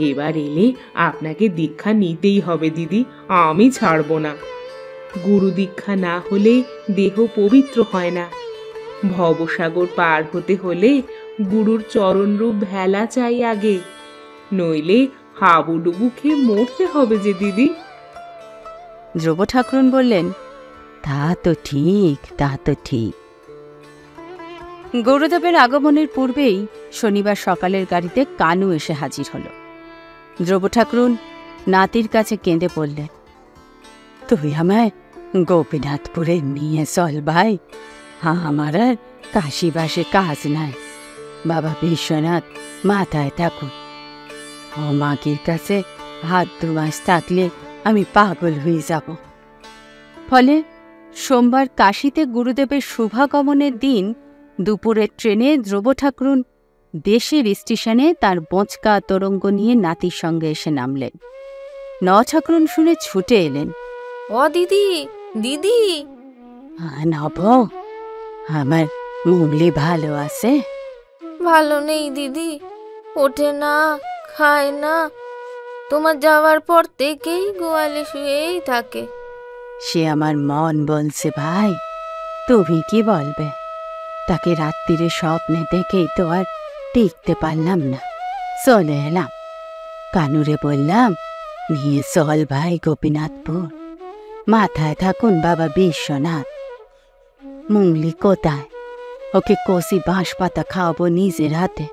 এবার এলে আপনাকে দীক্ষা নিতেই হবে দিদি, আমি ছাড়ব না। গুরু দীক্ষা না হলে দেহ পবিত্র হয় না। ভবসাগর পার হতে হলে গুরুর চরণরূপ ভেলা চাই আগে, নইলে হাবুডুবু খেয়ে মরতে হবে যে দিদি। দ্রৌপ ঠাকুরন বললেন, তা তো ঠিক, তা তো ঠিক। গুরুদেবের আগমনের পূর্বেই শনিবার সকালের গাড়িতে কানু এসে হাজির হল। দ্রৌপ ঠাকুরন নাতির কাছে কেঁদে পড়লেন, তুই আমায় গোপীনাথপুরে নিয়ে চল ভাই, আমার আর কাশিবাসে কাজ নাই। বাবা বিশ্বনাথ মাথায় থাকুন। ও মাগির কাছে হাত 2 মাস থাকলে আমি পাগল হয়ে যাব। ফলে সোমবার কাশীতে গুরুদেবের শুভাগমনের দিন দুপুরের ট্রেনে দ্রৌপ ঠাকুরন দেশের স্টেশনে তার বোঁচকা তরঙ্গ নিয়ে নাতির সঙ্গে এসে নামলেন। ঠাকুরন শুনে ছুটে এলেন, ও দিদি, দিদি। নব, আমার মুগলি ভালো আছে? ভালো নেই দিদি, ওঠে না, খায় না। তোমার যাওয়ার পর থেকেই গোয়ালে শুয়েই থাকে। সে আমার মন বলছে ভাই, তুমি কি বলবে? তাকে রাত্রিরে স্বপ্নে দেখেই তো আর টিকতে পারলাম না, চলে এলাম। কানুরে বললাম, নিয়ে চল ভাই গোপীনাথপুর, মাথায় থাকুন বাবা বিশ্বনাথ। মুংলি কোথায়? ওকে কষি বাঁশ পাতা খাওয়াবো নিজের হাতে,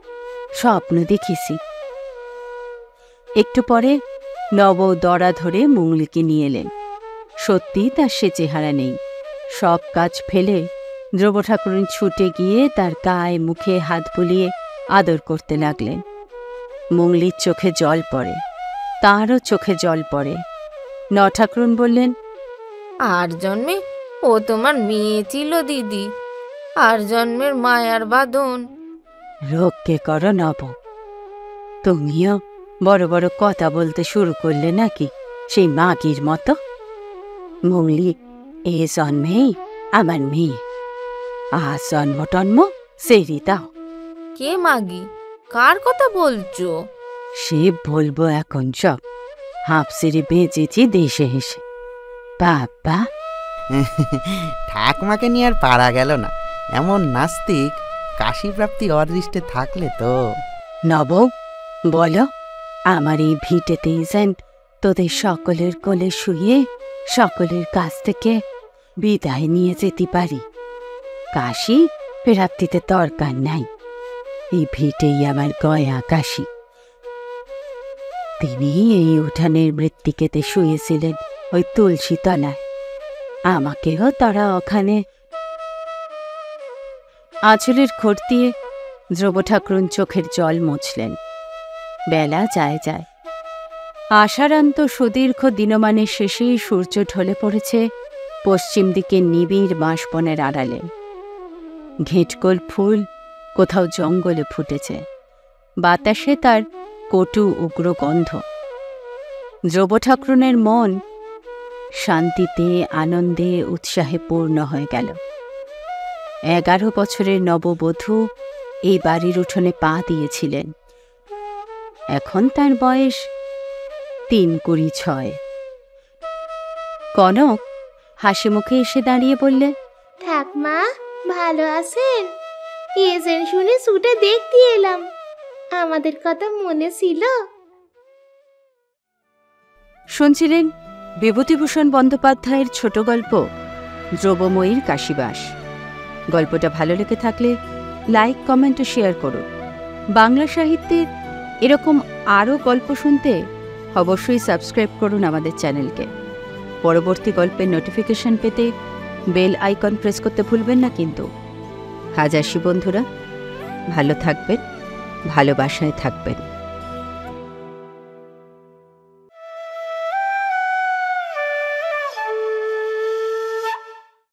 স্বপ্ন দেখেছি। একটু পরে নব দড়া ধরে মুংলিকে নিয়ে এলেন। সত্যি তার সে চেহারা নেই। সব কাজ ফেলে দ্রৌপ ঠাকুরন ছুটে গিয়ে তার গায়ে মুখে হাত বুলিয়ে আদর করতে লাগলেন। মুংলির চোখে জল পড়ে, তাঁরও চোখে জল পড়ে। ঠাকুরন বললেন, আর জন্মে ও তোমার মেয়ে ছিল দিদি, আর জন্মের মায়ার বাঁধন। রক্ষে করো নব, তুমিও বড় বড় কথা বলতে শুরু করলে নাকি সেই মাগির মতো? মুংলি এ জন্মেই আমার মেয়ে, আর জন্ম টন্ম সেরি দাও। কে মাগি? কার কথা বলছো? সে বলবো এখন সব। হাঁপ সেরে বেঁচেছি দেশে এসে। বাবা, ঠাকুমাকে নিয়ে আর পারা গেল না। এমন নাস্তিক কাশী প্রাপ্তি অদৃষ্টে থাকলে তো। নব, বলো, আমার এই ভিটেতেই যেন তোদের সকলের কোলে শুয়ে সকলের কাছ থেকে বিদায় নিয়ে যেতে পারি। কাশী প্রাপ্তিতে দরকার নাই, এই ভিটেই আমার গয়া কাশী। তিনি এই উঠানের মৃত্তিকেতে শুয়েছিলেন ওই তুলসী তলায়, আমাকেও তারা ওখানে। আঁচলের খোঁট দিয়ে দ্রৌপ ঠাকুরন চোখের জল মুছলেন। বেলা যায় যায়। আষাঢ়ান্ত সুদীর্ঘ দিনমানের শেষেই সূর্য ঢলে পড়েছে পশ্চিম দিকে নিবিড় বাঁশবনের আড়ালে। ঘেঁটকোল ফুল কোথাও জঙ্গলে ফুটেছে, বাতাসে তার কটু উগ্র গন্ধ। দ্রৌপ ঠাকুরনের মন শান্তিতে, আনন্দে, উৎসাহে পূর্ণ হয়ে গেল। 11 বছরের নববধূ এই বাড়ির উঠোনে পা দিয়েছিলেন। এখন তার বয়স 3-26। কনক হাসি মুখে এসে দাঁড়িয়ে বললে, ঠাকমা ভালো আছেন? এসেন শুনে শুটে দেখতে এলাম, আমাদের কথা মনে ছিল? শুনছিলেন বিভূতিভূষণ বন্দ্যোপাধ্যায়ের ছোট গল্প দ্রব্যময়ীর কাশীবাস। গল্পটা ভালো লেগে থাকলে লাইক, কমেন্ট ও শেয়ার করুন। বাংলা সাহিত্যের এরকম আরও গল্প শুনতে অবশ্যই সাবস্ক্রাইব করুন আমাদের চ্যানেলকে। পরবর্তী গল্পের নোটিফিকেশন পেতে বেল আইকন প্রেস করতে ভুলবেন না কিন্তু। আজ আসি বন্ধুরা, ভালো থাকবেন, ভালোবাসায় থাকবেন।